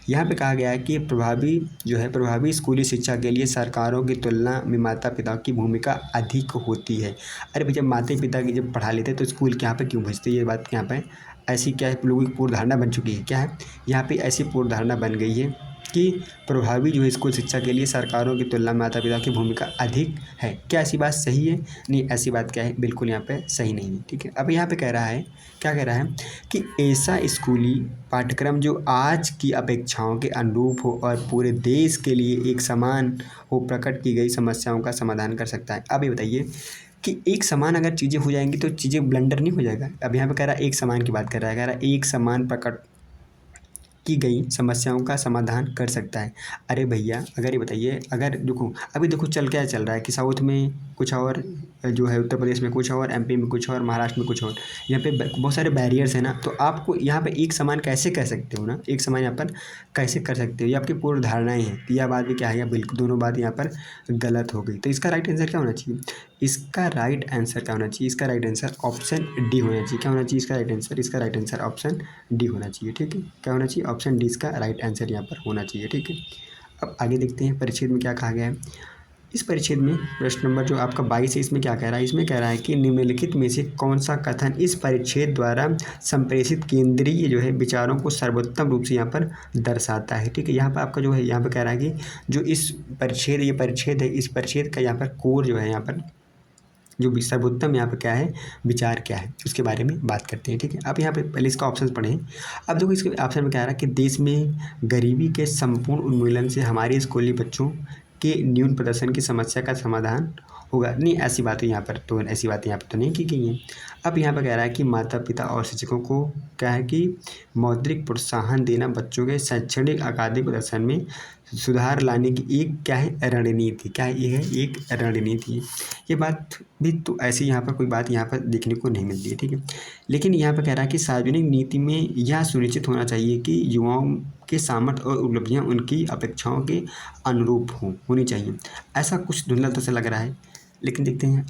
यहाँ पे कहा गया है कि प्रभावी स्कूली शिक्षा के लिए सरकारों की तुलना में माता पिता की भूमिका अधिक होती है। अरे भैया, माता पिता की जब पढ़ा लेते तो स्कूल यहाँ पे क्यों भेजते? ये बात यहाँ पे ऐसी क्या है, लोगों की पूर्व धारणा बन चुकी है। क्या है यहाँ पे ऐसी पूर्व धारणा बन गई है कि प्रभावी जो है स्कूल शिक्षा के लिए सरकारों की तुलना में माता पिता की भूमिका अधिक है। क्या ऐसी बात सही है? नहीं, ऐसी बात क्या है, बिल्कुल यहाँ पे सही नहीं है, ठीक है। अब यहाँ पे कह रहा है, क्या कह रहा है कि ऐसा स्कूली पाठ्यक्रम जो आज की अपेक्षाओं के अनुरूप हो और पूरे देश के लिए एक समान हो, प्रकट की गई समस्याओं का समाधान कर सकता है। अब ये बताइए कि एक समान अगर चीज़ें हो जाएंगी तो चीज़ें ब्लंडर नहीं हो जाएगा? अब यहाँ पे कह रहा है एक समान की बात कर रहा है, कह रहा है एक समान प्रकट की गई समस्याओं का समाधान कर सकता है। अरे भैया, अगर ये बताइए, अगर देखो अभी देखो क्या चल रहा है कि साउथ में कुछ और, जो है उत्तर प्रदेश में कुछ और, एमपी में कुछ और, महाराष्ट्र में कुछ और, यहाँ पे बहुत सारे बैरियर्स हैं ना, तो आपको यहाँ पे एक समान कैसे कह सकते हो ना, एक समान यहाँ पर कैसे कर सकते हो? ये आपकी पूर्व धारणाएँ हैं। तो यह बात भी क्या है, बिल्कुल दोनों बात यहाँ पर गलत हो गई। तो इसका राइट आंसर क्या होना चाहिए? इसका राइट आंसर क्या होना चाहिए? इसका राइट आंसर ऑप्शन डी होना चाहिए। क्या होना चाहिए इसका राइट आंसर? इसका राइट आंसर ऑप्शन डी होना चाहिए, ठीक है। क्या होना चाहिए? ऑप्शन डी इसका राइट आंसर यहाँ पर होना चाहिए, ठीक है। अब आगे देखते हैं परिच्छेद में क्या कहा गया है। इस परिच्छेद में प्रश्न नंबर जो आपका 22 है, इसमें क्या कह रहा है? इसमें कह रहा है कि निम्नलिखित में से कौन सा कथन इस परिच्छेद द्वारा संप्रेषित केंद्रीय जो है विचारों को सर्वोत्तम रूप से यहाँ पर दर्शाता है, ठीक है। यहाँ पर आपका जो है, यहाँ पर कह रहा है कि जो इस परिच्छेद, ये परिच्छेद है, इस परिच्छेद का यहाँ पर कोर जो है, यहाँ पर जो सर्वोत्तम यहाँ पे क्या है, विचार क्या है, उसके बारे में बात करते हैं, ठीक है। अब यहाँ पे पहले इसका ऑप्शन पढ़ें। अब देखो इसके ऑप्शन में क्या रहा है कि देश में गरीबी के संपूर्ण उन्मूलन से हमारे स्कूली बच्चों के न्यून प्रदर्शन की समस्या का समाधान होगा। नहीं, ऐसी बातें यहाँ पर तो नहीं की गई हैं। अब यहाँ पर कह रहा है कि माता पिता और शिक्षकों को क्या है कि मौद्रिक प्रोत्साहन देना बच्चों के शैक्षणिक अकादमिक प्रदर्शन में सुधार लाने की एक क्या है, रणनीति। क्या है? ये है एक रणनीति है। ये बात भी तो ऐसी यहाँ पर कोई बात यहाँ पर देखने को नहीं मिलती है, ठीक है। लेकिन यहाँ पर कह रहा है कि सार्वजनिक नीति में यह सुनिश्चित होना चाहिए कि युवाओं के सामर्थ्य और उपलब्धियाँ उनकी अपेक्षाओं के अनुरूप होनी चाहिए। ऐसा कुछ धुंधला सा लग रहा है, लेकिन देखते हैं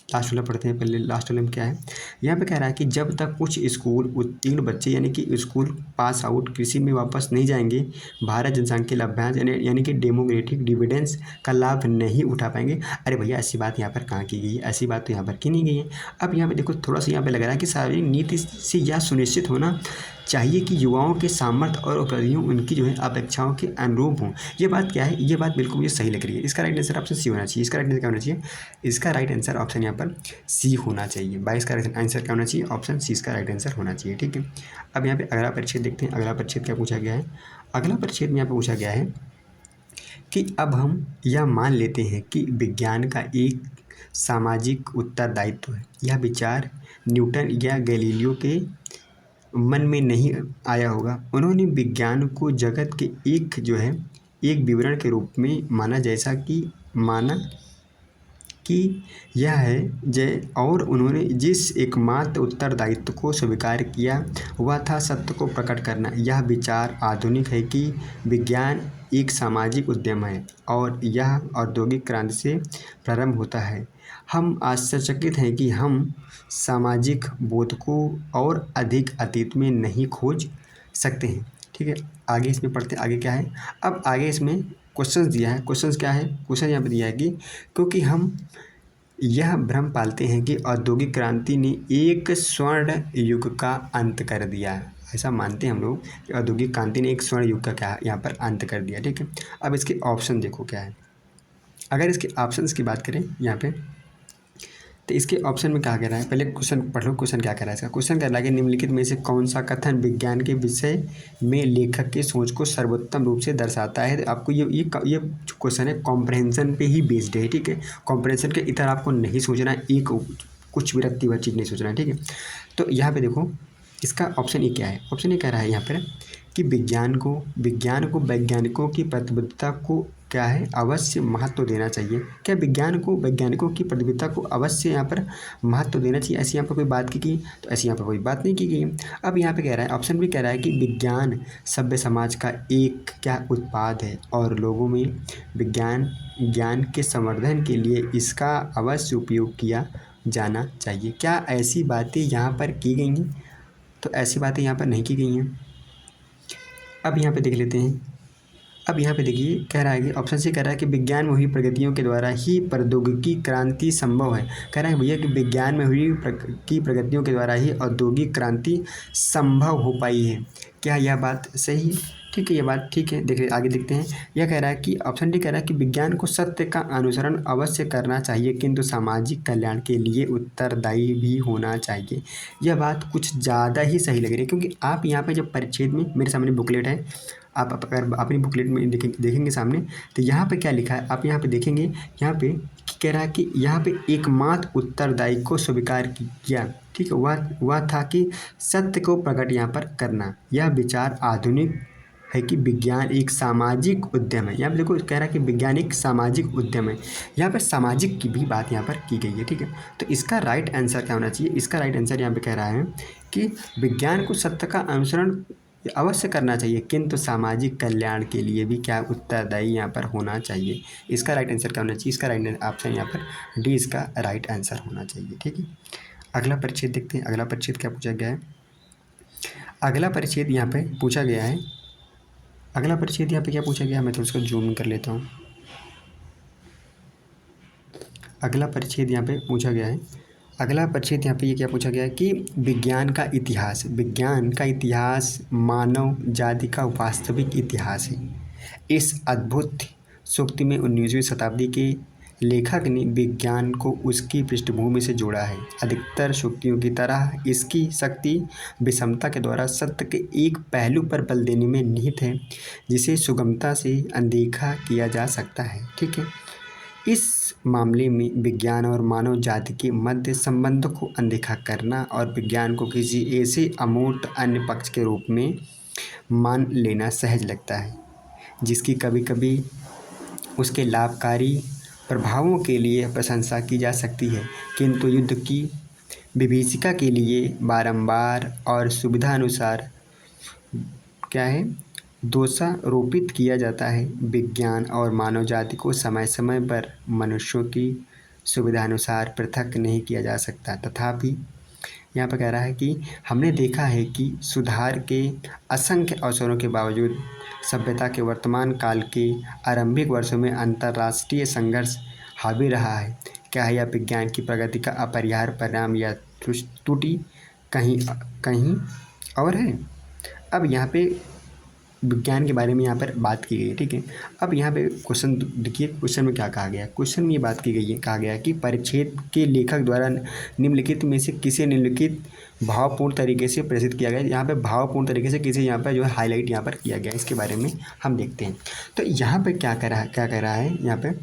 लास्ट वाला पढ़ते हैं। पहले लास्ट वाले में क्या है, यहाँ पे कह रहा है कि जब तक कुछ स्कूल उत्तीर्ण बच्चे यानी कि स्कूल पास आउट कृषि में वापस नहीं जाएंगे, भारत जनसंख्या लाभांश यानी कि डेमोग्रेटिक डिविडेंड्स का लाभ नहीं उठा पाएंगे। अरे भैया, ऐसी बात यहाँ पर कहाँ की गई है? ऐसी बात तो यहाँ पर की नहीं गई है। अब यहाँ पे देखो थोड़ा सा यहाँ पे लग रहा है कि सार्वजनिक नीति से यह सुनिश्चित होना चाहिए कि युवाओं के सामर्थ्य और उपलब्धियों उनकी जो है अपेक्षाओं के अनुरूप हों। ये बात क्या है? ये बात बिल्कुल मुझे सही लग रही है। इसका राइट आंसर ऑप्शन सी होना चाहिए। इसका राइट आंसर क्या होना चाहिए? इसका राइट आंसर ऑप्शन यहाँ पर सी होना चाहिए। 22 का आंसर क्या होना चाहिए? ऑप्शन सी इसका राइट आंसर होना चाहिए, ठीक है। अब यहाँ पे अगला परिच्छेद देखते हैं। अगला परिच्छेद क्या पूछा गया है? अगला परिच्छेद में यहाँ पे पूछा गया है कि अब हम यह मान लेते हैं कि विज्ञान का एक सामाजिक उत्तरदायित्व है। यह विचार न्यूटन या गैलीलियो के मन में नहीं आया होगा। उन्होंने विज्ञान को जगत के एक जो है एक विवरण के रूप में माना कि यह है जय, और उन्होंने जिस एकमात्र उत्तरदायित्व को स्वीकार किया वह था सत्य को प्रकट करना। यह विचार आधुनिक है कि विज्ञान एक सामाजिक उद्यम है और यह औद्योगिक क्रांति से प्रारंभ होता है। हम आश्चर्यचकित हैं कि हम सामाजिक बोध को और अधिक अतीत में नहीं खोज सकते हैं। ठीक है, आगे इसमें पढ़ते हैं, आगे क्या है। अब आगे इसमें क्वेश्चंस दिया है। क्वेश्चंस क्या है, क्वेश्चन यहाँ पे दिया है कि क्योंकि हम यह भ्रम पालते हैं कि औद्योगिक क्रांति ने एक स्वर्ण युग का अंत कर दिया। ऐसा मानते हैं हम लोग कि औद्योगिक क्रांति ने एक स्वर्ण युग का क्या यहाँ पर अंत कर दिया। ठीक है, अब इसके ऑप्शन देखो क्या है। अगर इसके ऑप्शंस की बात करें यहाँ पे, तो इसके ऑप्शन में क्या कह रहा है, पहले क्वेश्चन पढ़ लो। क्वेश्चन क्या कह रहा है इसका, क्वेश्चन कह रहा है कि निम्नलिखित में से कौन सा कथन विज्ञान के विषय में लेखक की सोच को सर्वोत्तम रूप से दर्शाता है। तो आपको ये क्वेश्चन है कॉम्प्रहेंशन पे ही बेस्ड है। ठीक है, कॉम्प्रहेंशन के इधर आपको नहीं सोचना है, एक कुछ विरक्ति वह चीज़ नहीं सोचना है। ठीक है, तो यहाँ पे देखो इसका ऑप्शन ए क्या है। ऑप्शन ए कह रहा है यहाँ पर कि विज्ञान को वैज्ञानिकों की प्रतिबद्धता को क्या है अवश्य महत्व देना चाहिए। क्या विज्ञान को वैज्ञानिकों की प्रतिबद्धता को अवश्य यहाँ पर महत्व देना चाहिए, ऐसी यहाँ पर कोई बात की गई? तो ऐसी यहाँ पर कोई बात नहीं की गई। अब यहाँ पे कह रहा है, ऑप्शन भी कह रहा है कि विज्ञान सभ्य समाज का एक क्या उत्पाद है और लोगों में ज्ञान के संवर्धन के लिए इसका अवश्य उपयोग किया जाना चाहिए। क्या ऐसी बातें यहाँ पर की गई हैं? तो ऐसी बातें यहाँ पर नहीं की गई हैं। अब यहाँ पे देख लेते हैं। अब यहाँ पे देखिए कह रहा है कि ऑप्शन से कह रहा है कि विज्ञान में हुई प्रगतियों के द्वारा ही प्रौद्योगिकी क्रांति संभव है। कह रहा है भैया कि विज्ञान में हुई प्रगतियों के द्वारा ही औद्योगिक क्रांति संभव हो पाई है। क्या यह बात सही है? ठीक है, ये बात ठीक है। देखिए आगे देखते हैं। यह कह रहा है कि ऑप्शन डी कह रहा है कि विज्ञान को सत्य का अनुसरण अवश्य करना चाहिए किंतु सामाजिक कल्याण के लिए उत्तरदायी भी होना चाहिए। यह बात कुछ ज़्यादा ही सही लग रही है, क्योंकि आप यहाँ पे जब परिच्छेद में, मेरे सामने बुकलेट है, आप अगर अपनी बुकलेट में देखेंगे सामने, तो यहाँ पे क्या लिखा है आप यहाँ पे देखेंगे। यहाँ पे कह रहा है कि यहाँ पे एकमात्र उत्तरदायी को स्वीकार किया। ठीक है, वह था कि सत्य को प्रकट यहाँ पर करना। यह विचार आधुनिक है कि विज्ञान एक सामाजिक उद्यम है। यहाँ पे देखो कह रहा है कि विज्ञान एक सामाजिक उद्यम है। यहाँ पर सामाजिक की भी बात यहाँ पर की गई है। ठीक है, तो इसका राइट आंसर क्या होना चाहिए? इसका राइट आंसर यहाँ पे कह रहा है कि विज्ञान को सत्य का अनुसरण अवश्य करना चाहिए किंतु सामाजिक कल्याण के लिए भी क्या उत्तरदायी यहाँ पर होना चाहिए। इसका राइट आंसर क्या होना चाहिए? इसका राइट ऑप्शन यहाँ पर डी इसका राइट आंसर होना चाहिए। ठीक है, अगला परिच्छेद देखते हैं। अगला परिच्छेद क्या पूछा गया है? अगला परिच्छेद यहाँ पे पूछा गया है, अगला परिच्छेद यहाँ पे क्या पूछा गया है, मैं तो उसको जूम कर लेता हूँ। अगला परिच्छेद यहाँ पे पूछा गया है, अगला परिच्छेद यहाँ पे ये क्या पूछा गया है कि विज्ञान का इतिहास मानव जाति का वास्तविक इतिहास है। इस अद्भुत सूक्ति में 19वीं शताब्दी के लेखक ने विज्ञान को उसकी पृष्ठभूमि से जोड़ा है। अधिकतर सूक्तियों की तरह इसकी शक्ति विषमता के द्वारा सत्य के एक पहलू पर बल देने में निहित है जिसे सुगमता से अनदेखा किया जा सकता है। ठीक है, इस मामले में विज्ञान और मानव जाति के मध्य संबंध को अनदेखा करना और विज्ञान को किसी ऐसे अमूर्त अन्य पक्ष के रूप में मान लेना सहज लगता है जिसकी कभी कभी उसके लाभकारी प्रभावों के लिए प्रशंसा की जा सकती है किंतु युद्ध की विभीषिका के लिए बारंबार और सुविधानुसार क्या है दोषारोपित किया जाता है। विज्ञान और मानव जाति को समय समय पर मनुष्यों की सुविधानुसार पृथक नहीं किया जा सकता। तथापि यहाँ पर कह रहा है कि हमने देखा है कि सुधार के असंख्य अवसरों के बावजूद सभ्यता के वर्तमान काल के आरंभिक वर्षों में अंतर्राष्ट्रीय संघर्ष हावी रहा है। क्या यह विज्ञान की प्रगति का अपरिहार्य परिणाम या त्रुटि कहीं और है? अब यहाँ पे विज्ञान के बारे में यहाँ पर बात की गई है। ठीक है, अब यहाँ पे क्वेश्चन देखिए, क्वेश्चन में क्या कहा गया है। क्वेश्चन में ये बात की गई है, कहा गया है कि परिच्छेद के लेखक द्वारा निम्नलिखित में से किसे निम्नलिखित भावपूर्ण तरीके से प्रस्तुत किया गया है। यहाँ पे भावपूर्ण तरीके से किसे यहाँ पर जो है हाईलाइट यहाँ पर किया गया है, इसके बारे में हम देखते हैं। तो यहाँ पर क्या कह रहा है यहाँ पर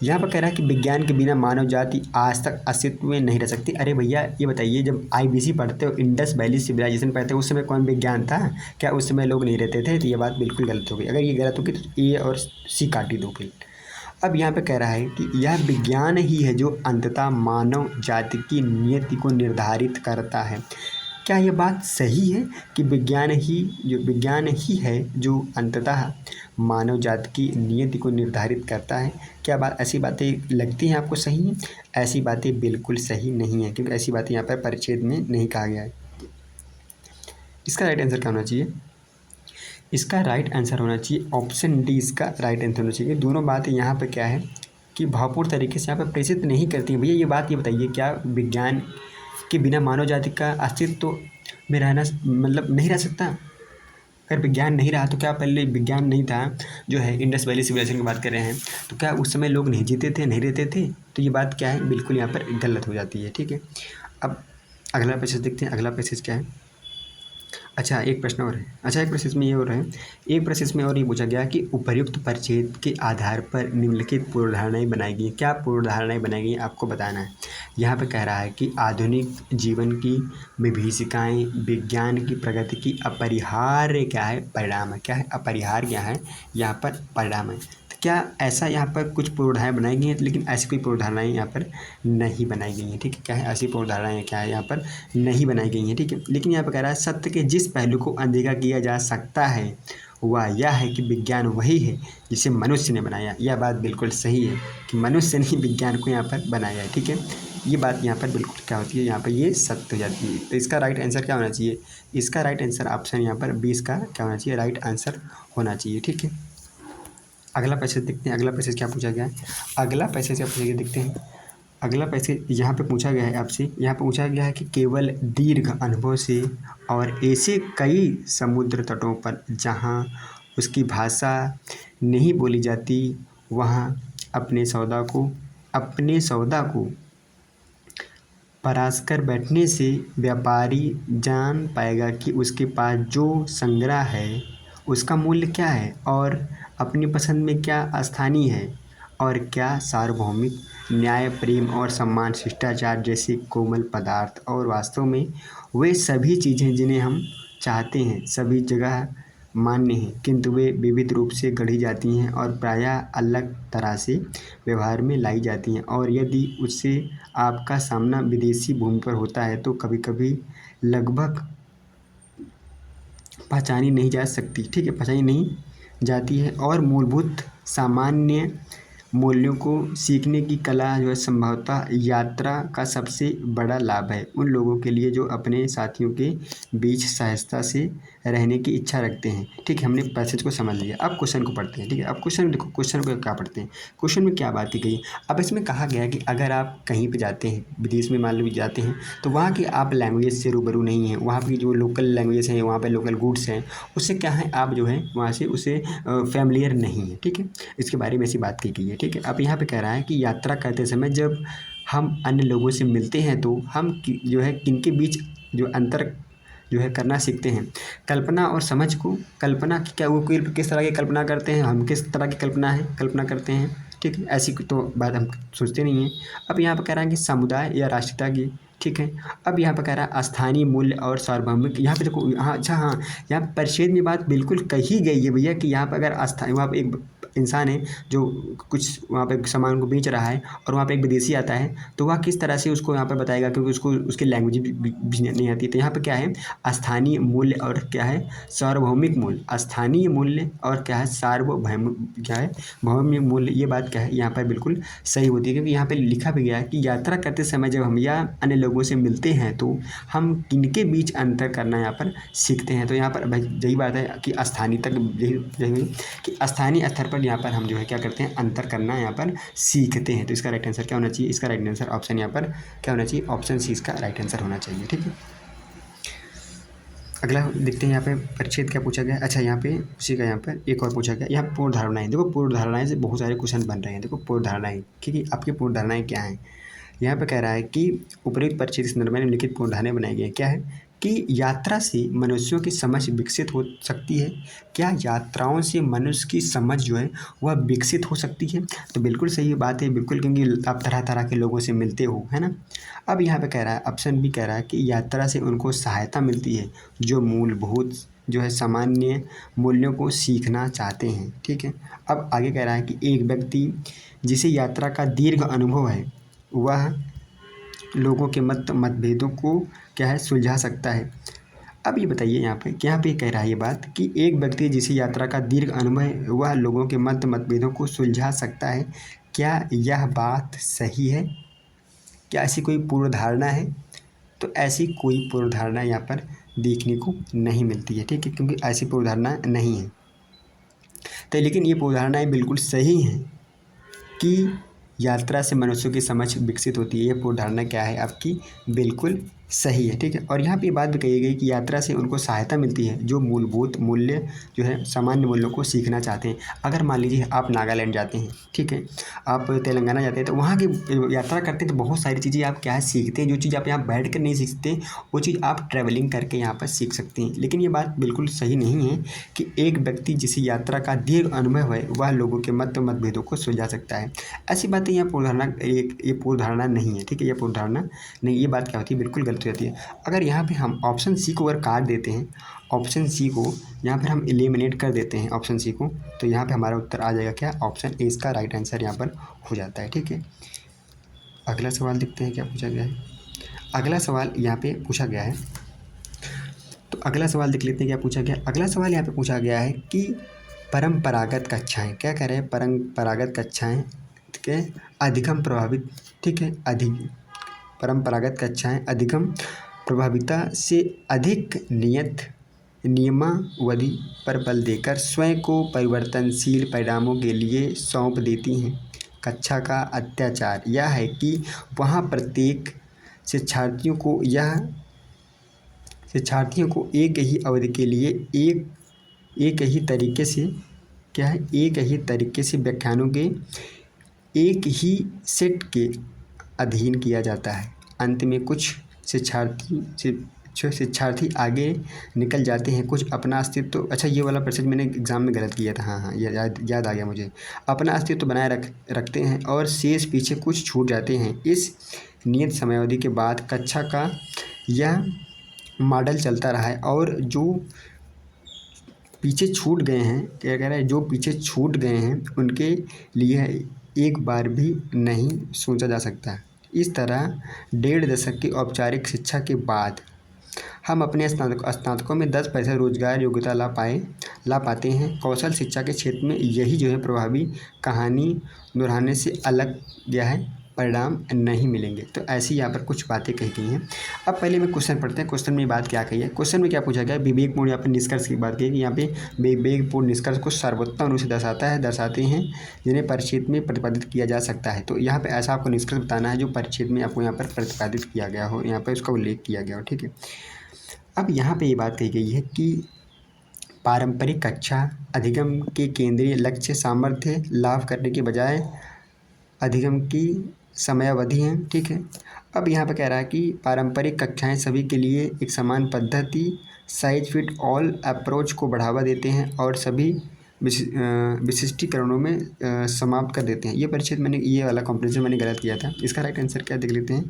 यहाँ पर कह रहा है कि विज्ञान के बिना मानव जाति आज तक अस्तित्व में नहीं रह सकती। अरे भैया ये बताइए, जब आईबीसी पढ़ते हो, इंडस वैली सिविलाइजेशन पढ़ते हो, उस समय कौन विज्ञान था? क्या उस समय लोग नहीं रहते थे? तो ये बात बिल्कुल गलत हो गई। अगर ये गलत होगी तो ए और सी काट ही दो फिर। अब यहाँ पे कह रहा है कि यह विज्ञान ही है जो अंततः मानव जाति की नियति को निर्धारित करता है। क्या ये बात सही है कि विज्ञान ही है जो अंततः मानव जाति की नियति को निर्धारित करता है? क्या बात ऐसी बातें लगती हैं आपको सही हैं? ऐसी बातें बिल्कुल सही नहीं है, क्योंकि ऐसी बातें यहाँ पर परिच्छेद में नहीं कहा गया है। इसका राइट आंसर क्या होना चाहिए? इसका राइट आंसर होना चाहिए ऑप्शन डी, इसका राइट आंसर होना चाहिए। दोनों बातें यहाँ पर क्या है कि भावपूर्ण तरीके से यहाँ पर प्रेषित नहीं करती हैं। भैया ये बात ये बताइए, क्या विज्ञान के बिना मानव जाति का अस्तित्व में रहना मतलब नहीं रह सकता? अगर विज्ञान नहीं रहा तो क्या पहले विज्ञान नहीं था, जो है इंडस वैली सिविलाइजेशन की बात कर रहे हैं, तो क्या उस समय लोग नहीं जीते थे, नहीं रहते थे? तो ये बात क्या है, बिल्कुल यहाँ पर गलत हो जाती है। ठीक है, अब अगला पैसेज देखते हैं। अगला पैसेज क्या है? अच्छा एक प्रश्न और है। अच्छा एक प्रोसेस में ये हो रहा है, एक प्रोसेस में और ये पूछा गया कि उपर्युक्त परिच्छेद के आधार पर निम्नलिखित पूर्वधारणाएं बनाई गई। क्या पूर्वधारणाएं बनाई गई आपको बताना है। यहाँ पे कह रहा है कि आधुनिक जीवन की विभीषिकाएं विज्ञान की प्रगति की अपरिहार्य क्या है, परिणाम है। क्या है? अपरिहार्य क्या है, यहाँ पर परिणाम है। तो क्या ऐसा यहाँ पर कुछ पूर्वधारणाएं बनाई गई हैं? लेकिन ऐसी कोई पूर्वधारणाएं यहाँ पर नहीं बनाई गई हैं। ठीक है, क्या है, ऐसी पूर्वधारणाएं क्या है यहाँ पर नहीं बनाई गई हैं। ठीक है, लेकिन यहाँ पर कह रहा है सत्य के जिस पहलू को अनदेखा किया जा सकता है वह यह है कि विज्ञान वही है जिसे मनुष्य ने बनाया। यह बात बिल्कुल सही है कि मनुष्य ने विज्ञान को यहाँ पर बनाया है। ठीक है, ये बात यहाँ पर बिल्कुल क्या होती है, यहाँ पर ये सत्य हो जाती है। तो इसका राइट आंसर क्या होना चाहिए? इसका राइट आंसर ऑप्शन यहाँ पर 20 का क्या होना चाहिए, राइट आंसर होना चाहिए। ठीक है, अगला पैसेज देखते हैं। अगला पैसेज क्या पूछा गया है? अगला पैसेज क्या पूछा गया देखते हैं। अगला पैसेज यहाँ पे पूछा गया है आपसे, यहाँ पे पूछा गया है कि केवल दीर्घ अनुभव से और ऐसे कई समुद्र तटों पर जहाँ उसकी भाषा नहीं बोली जाती वहाँ अपने सौदा को परास कर बैठने से व्यापारी जान पाएगा कि उसके पास जो संग्रह है उसका मूल्य क्या है और अपनी पसंद में क्या स्थानीय है और क्या सार्वभौमिक। न्याय, प्रेम और सम्मान, शिष्टाचार जैसे कोमल पदार्थ और वास्तव में वे सभी चीज़ें जिन्हें हम चाहते हैं सभी जगह मान्य हैं, किंतु वे विविध रूप से गढ़ी जाती हैं और प्रायः अलग तरह से व्यवहार में लाई जाती हैं। और यदि उससे आपका सामना विदेशी भूमि पर होता है तो कभी कभी लगभग पहचानी नहीं जा सकती। ठीक है, पहचानी नहीं जाती है। और मूलभूत सामान्य मूल्यों को सीखने की कला जो है संभवतः यात्रा का सबसे बड़ा लाभ है उन लोगों के लिए जो अपने साथियों के बीच सहजता से रहने की इच्छा रखते हैं। ठीक है, हमने पैसेज को समझ लिया। अब क्वेश्चन को पढ़ते हैं। ठीक है, अब क्वेश्चन देखो, क्वेश्चन को क्या पढ़ते हैं। क्वेश्चन में क्या बात की गई है? अब इसमें कहा गया कि अगर आप कहीं पे जाते हैं, विदेश में मान लो जाते हैं, तो वहाँ की आप लैंग्वेज से रूबरू नहीं हैं, वहाँ की जो लोकल लैंग्वेज हैं, वहाँ पे लोकल गुड्स हैं, उससे क्या है आप जो है वहाँ से उसे फैमिलियर नहीं है। ठीक है, इसके बारे में ऐसी बात की गई है। ठीक है, अब यहाँ पे कह रहा है कि यात्रा करते समय जब हम अन्य लोगों से मिलते हैं तो हम जो है किनके बीच जो अंतर जो है करना सीखते हैं। कल्पना और समझ को, कल्पना की क्या वो किस तरह की कल्पना करते हैं, हम किस तरह की कल्पना करते हैं। ठीक है, ऐसी तो बात हम सोचते नहीं हैं। अब यहाँ पर कह रहा है कि समुदाय या राष्ट्रीयता की। ठीक है, अब यहाँ पर कह रहा है स्थानीय मूल्य और सार्वभौमिक। यहाँ पे देखो, हाँ अच्छा, हाँ यहाँ परिच्छेद में बात बिल्कुल कही गई है भैया कि यहाँ पर अगर वहाँ पर एक इंसान है जो कुछ वहाँ पे सामान को बेच रहा है और वहाँ पे एक विदेशी आता है तो वह किस तरह से उसको यहाँ पर बताएगा, क्योंकि उसको उसकी लैंग्वेज भी नहीं आती। तो यहाँ पे क्या है, स्थानीय मूल्य और क्या है, सार्वभौमिक मूल्य। स्थानीय मूल्य और क्या है, सार्वभौमिक क्या है, भौमिक मूल्य। ये बात क्या है यहाँ पर बिल्कुल सही होती है, क्योंकि यहाँ पे लिखा भी गया है कि यात्रा करते समय जब हम या अन्य लोगों से मिलते हैं तो हम किनके बीच अंतर करना यहाँ पर सीखते हैं। तो यहाँ पर भाई यही बात है कि स्थानीय तक यही कि स्थानीय स्तर पर यहाँ पर हम जो है क्या करते हैं, अंतर करना यहाँ पर सीखते हैं। तो इसका राइट आंसर क्या होना चाहिए? इसका राइट आंसर ऑप्शन यहाँ पर क्या होना चाहिए, ऑप्शन सी इसका राइट आंसर होना चाहिए। ठीक है, अगला देखते हैं यहाँ पे परिच्छेद क्या पूछा गया। अच्छा यहाँ पे उसी का यहाँ पर एक और पूछा गया, यहाँ पूर्व धारणाएं। देखो पूर्व धारणाएं से बहुत सारे क्वेश्चन बन रहे हैं। देखो पूर्व धारणाएं, ठीक है, आपकी पूर्व धारणाएं क्या हैं। यहाँ पे कह रहा है कि उपरोक्त परिच्छेद के संदर्भ में निम्नलिखित पूर्व धारणाएं बनाई गई हैं। क्या है कि यात्रा से मनुष्यों की समझ विकसित हो सकती है। क्या यात्राओं से मनुष्य की समझ जो है वह विकसित हो सकती है? तो बिल्कुल सही बात है, बिल्कुल, क्योंकि आप तरह-तरह के लोगों से मिलते हो, है ना? अब यहाँ पे कह रहा है, ऑप्शन बी कह रहा है कि यात्रा से उनको सहायता मिलती है, जो मूलभूत जो है सामान्य मूल्यों को सीखना चाहते हैं, ठीक है? अब आगे कह रहा है कि एक व्यक्ति जिसे यात्रा का दीर्घ अनुभव है, वह लोगों के मतभेदों को क्या है सुलझा सकता है। अब ये बताइए यहाँ पे कि यहाँ पे कह रहा है ये बात कि एक व्यक्ति जिसे यात्रा का दीर्घ अनुभव है वह लोगों के मतभेदों को सुलझा सकता है। क्या यह बात सही है? क्या ऐसी कोई पूर्व धारणा है? तो ऐसी कोई पूर्व धारणा यहाँ पर देखने को नहीं मिलती है, ठीक है, क्योंकि ऐसी पूर्व धारणा नहीं है। तो लेकिन ये पूर्व धारणाएँ बिल्कुल सही हैं कि यात्रा से मनुष्यों की समझ विकसित होती है। ये पूर्व धारणा क्या है आपकी? बिल्कुल सही है, ठीक है। और यहाँ पे ये बात भी कही गई कि यात्रा से उनको सहायता मिलती है, जो मूलभूत मूल्य जो है सामान्य मूल्यों को सीखना चाहते हैं। अगर मान लीजिए आप नागालैंड जाते हैं, ठीक है, आप तेलंगाना जाते हैं, तो वहाँ की यात्रा करते हैं तो बहुत सारी चीज़ें आप क्या है सीखते हैं। जो चीज़ आप यहाँ बैठ कर नहीं सीखते, वो चीज़ आप ट्रैवलिंग करके यहाँ पर सीख सकते हैं। लेकिन ये बात बिल्कुल सही नहीं है कि एक व्यक्ति जिसे यात्रा का दीर्घ अनुभव है वह लोगों के मतभेदों को सुलझा सकता है। ऐसी बातें यहाँ पूर्व धारणा ये पूर्व धारणा नहीं है, ठीक है, ये पूर्व धारणा नहीं। ये बात क्या होती है? बिल्कुल गलत हो जाती है। अगर यहाँ पे हम ऑप्शन सी को अगर काट देते हैं, ऑप्शन सी को यहाँ पर हम एलिमिनेट कर देते हैं ऑप्शन सी को, तो यहाँ पे हमारा उत्तर आ जाएगा क्या? ऑप्शन ए इसका राइट आंसर यहाँ पर हो जाता है, ठीक है। अगला सवाल देखते हैं क्या पूछा गया है। अगला सवाल यहाँ पे पूछा गया है, तो अगला सवाल देख लेते हैं क्या पूछा गया। अगला सवाल यहाँ पे पूछा गया है कि परंपरागत कक्षाएं, क्या कह रहे हैं? परंपरागत कक्षाएं, ठीक है, अधिगम प्रभावित, ठीक है, परंपरागत कक्षाएं अधिगम प्रभाविता से अधिक नियमावधि पर बल देकर स्वयं को परिवर्तनशील परिणामों के लिए सौंप देती हैं। कक्षा का अत्याचार यह है कि वहाँ प्रत्येक शिक्षार्थियों को एक ही अवधि के लिए एक ही तरीके से क्या है, एक ही तरीके से व्याख्यानों के एक ही सेट के अधीन किया जाता है। अंत में कुछ शिक्षार्थी आगे निकल जाते हैं, कुछ अपना अस्तित्व, अच्छा ये वाला पैसेज मैंने एग्जाम में गलत किया था, हाँ याद आ गया मुझे। अपना अस्तित्व बनाए रखते हैं और शेष पीछे कुछ छूट जाते हैं। इस नियत समयावधि के बाद कक्षा का यह मॉडल चलता रहा है और जो पीछे छूट गए हैं, क्या कह रहा है, जो पीछे छूट गए हैं उनके लिए एक बार भी नहीं सोचा जा सकता। इस तरह 1.5 दशक की औपचारिक शिक्षा के बाद हम अपने स्नातकों में 10% रोजगार योग्यता ला पाते हैं। कौशल शिक्षा के क्षेत्र में यही जो है प्रभावी कहानी दोहराने से अलग यह है परिणाम नहीं मिलेंगे। तो ऐसी यहाँ पर कुछ बातें कही गई हैं। अब पहले में क्वेश्चन पढ़ते हैं। क्वेश्चन में बात क्या कही है? क्वेश्चन में क्या पूछा गया? विवेकपूर्ण यहाँ पर निष्कर्ष की बात की कि यहाँ पे विवेकपूर्ण निष्कर्ष को सर्वोत्तम रूप से दर्शाते हैं जिन्हें परिच्छेद में प्रतिपादित किया जा सकता है। तो यहाँ पे ऐसा आपको निष्कर्ष बताना है जो परिच्छेद में आपको यहाँ पर प्रतिपादित किया गया हो, यहाँ पर उसका उल्लेख किया गया हो, ठीक है। अब यहाँ पे ये बात कही गई है कि पारंपरिक कक्षा अधिगम के केंद्रीय लक्ष्य सामर्थ्य लाभ करने के बजाय अधिगम की समयावधि है, ठीक है। अब यहाँ पे कह रहा है कि पारंपरिक कक्षाएं सभी के लिए एक समान पद्धति साइज फिट ऑल अप्रोच को बढ़ावा देते हैं और सभी विशिष्टीकरणों में समाप्त कर देते हैं। ये परिच्छेद मैंने, ये वाला कॉम्प्रिहेंशन मैंने गलत किया था। इसका राइट आंसर क्या देख लेते हैं,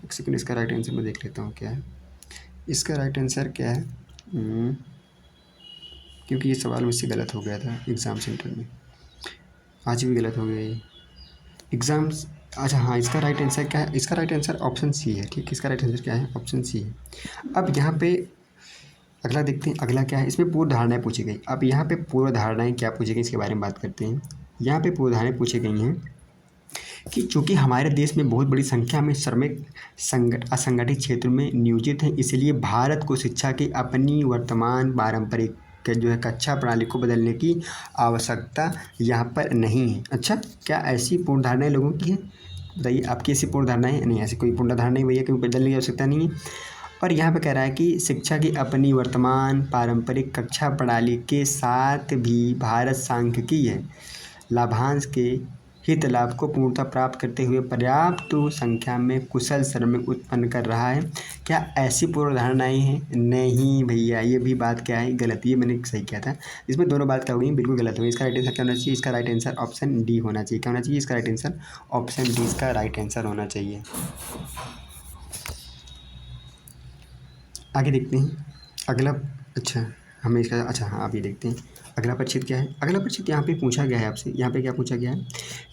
एक सेकंड, इसका राइट आंसर मैं देख लेता हूँ क्या है। इसका राइट आंसर क्या है, क्योंकि ये सवाल मुझसे गलत हो गया था एग्ज़ाम सेंटर में, आज भी गलत हो गया ये एग्ज़ाम्स। अच्छा हाँ, इसका राइट आंसर क्या है? इसका राइट आंसर ऑप्शन सी है, ठीक है। इसका राइट आंसर क्या है? ऑप्शन सी है। अब यहाँ पे अगला देखते हैं, अगला क्या है। इसमें पूर्व धारणाएँ पूछी गई। अब यहाँ पे पूर्व धारणाएँ क्या पूछी गई इसके बारे में बात करते हैं। यहाँ पे पूर्व धारणाएँ पूछी गई हैं कि चूँकि हमारे देश में बहुत बड़ी संख्या में श्रमिक असंगठित क्षेत्र में नियोजित हैं, इसलिए भारत को शिक्षा की अपनी वर्तमान पारंपरिक जो है कक्षा प्रणाली को बदलने की आवश्यकता यहाँ पर नहीं है। अच्छा, क्या ऐसी पूर्ण धारणाएँ लोगों की है? बताइए, आपकी ऐसी पूर्ण धारणाएँ है? नहीं, ऐसी कोई पूर्ण धारणा नहीं भैया, क्योंकि बदलने की आवश्यकता नहीं है। और यहाँ पे कह रहा है कि शिक्षा की अपनी वर्तमान पारंपरिक कक्षा प्रणाली के साथ भी भारत सांख्यिकीय लाभांश के हित लाभ को पूर्णतः प्राप्त करते हुए पर्याप्त संख्या में कुशल श्रमिक उत्पन्न कर रहा है। क्या ऐसी पूर्व धारणाएं हैं? नहीं भैया, ये भी बात क्या है, गलत। ये मैंने सही किया था, इसमें दोनों बात क्या हो गई, बिल्कुल गलत हो गई। इसका राइट आंसर क्या होना चाहिए? इसका राइट आंसर ऑप्शन डी होना चाहिए। क्या होना चाहिए? इसका राइट आंसर ऑप्शन डी इसका राइट आंसर होना चाहिए। आगे देखते हैं अगला। अच्छा, हमें इसका हाँ आप ये देखते हैं अगला परिचित क्या है। अगला परिचित यहाँ पे पूछा गया है आपसे, यहाँ पे क्या पूछा गया है,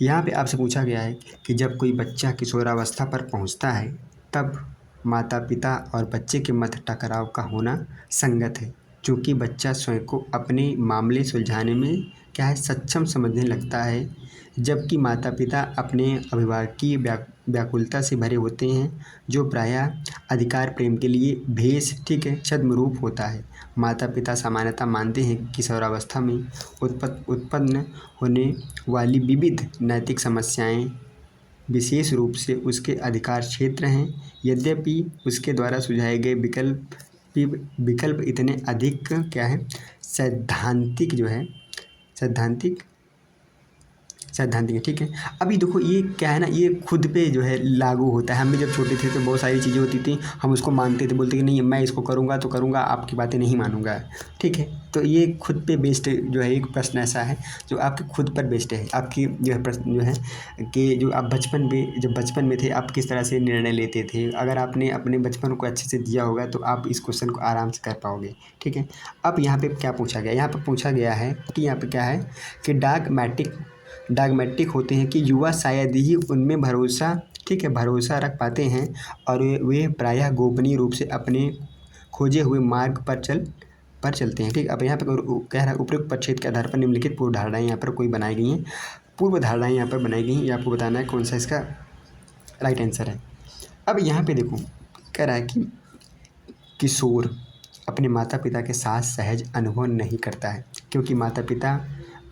यहाँ पे आपसे पूछा गया है कि जब कोई बच्चा किशोरावस्था पर पहुँचता है तब माता पिता और बच्चे के मध्य टकराव का होना संगत है, क्योंकि बच्चा स्वयं को अपने मामले सुलझाने में क्या है, सक्षम समझने लगता है, जबकि माता पिता अपने अभिभावकीय व्याकुलता से भरे होते हैं, जो प्रायः अधिकार प्रेम के लिए भेष, ठीक है, छद्मरूप होता है। माता पिता सामान्यतः मानते हैं कि किशोरावस्था में उत्पन्न होने वाली विविध नैतिक समस्याएं विशेष रूप से उसके अधिकार क्षेत्र हैं, यद्यपि उसके द्वारा सुझाए गए विकल्प इतने अधिक क्या है, सैद्धांतिक जो है, सैद्धांतिक है, ठीक है। अभी देखो ये क्या है ना, ये खुद पे जो है लागू होता है। हम भी जब छोटे थे तो बहुत सारी चीज़ें होती थी, हम उसको मानते थे, बोलते कि नहीं मैं इसको करूँगा तो करूँगा, आपकी बातें नहीं मानूंगा, ठीक है। तो ये खुद पे बेस्ड जो है एक प्रश्न ऐसा है जो आपके खुद पर बेस्ड है। आपकी जो है प्रश्न जो है कि जो आप जब बचपन में थे आप किस तरह से निर्णय लेते थे, अगर आपने अपने बचपन को अच्छे से दिया होगा तो आप इस क्वेश्चन को आराम से कर पाओगे, ठीक है। अब यहाँ पे क्या पूछा गया, यहाँ पे पूछा गया है कि यहाँ पे क्या है कि डागमेटिक होते हैं कि युवा शायद ही उनमें भरोसा, ठीक है, भरोसा रख पाते हैं और वे प्रायः गोपनीय रूप से अपने खोजे हुए मार्ग पर चलते हैं, ठीक। अब यहाँ पर कह रहा है उपयुक्त परिच्छेद के आधार पर निम्नलिखित पूर्व धारणाएं यहाँ पर कोई बनाई गई हैं, पूर्व धारणाएं यहाँ पर बनाई गई हैं, ये आपको बताना है कौन सा इसका राइट आंसर है। अब यहाँ पे देखो कह रहा है कि किशोर अपने माता पिता के साथ सहज अनुभव नहीं करता है, क्योंकि माता पिता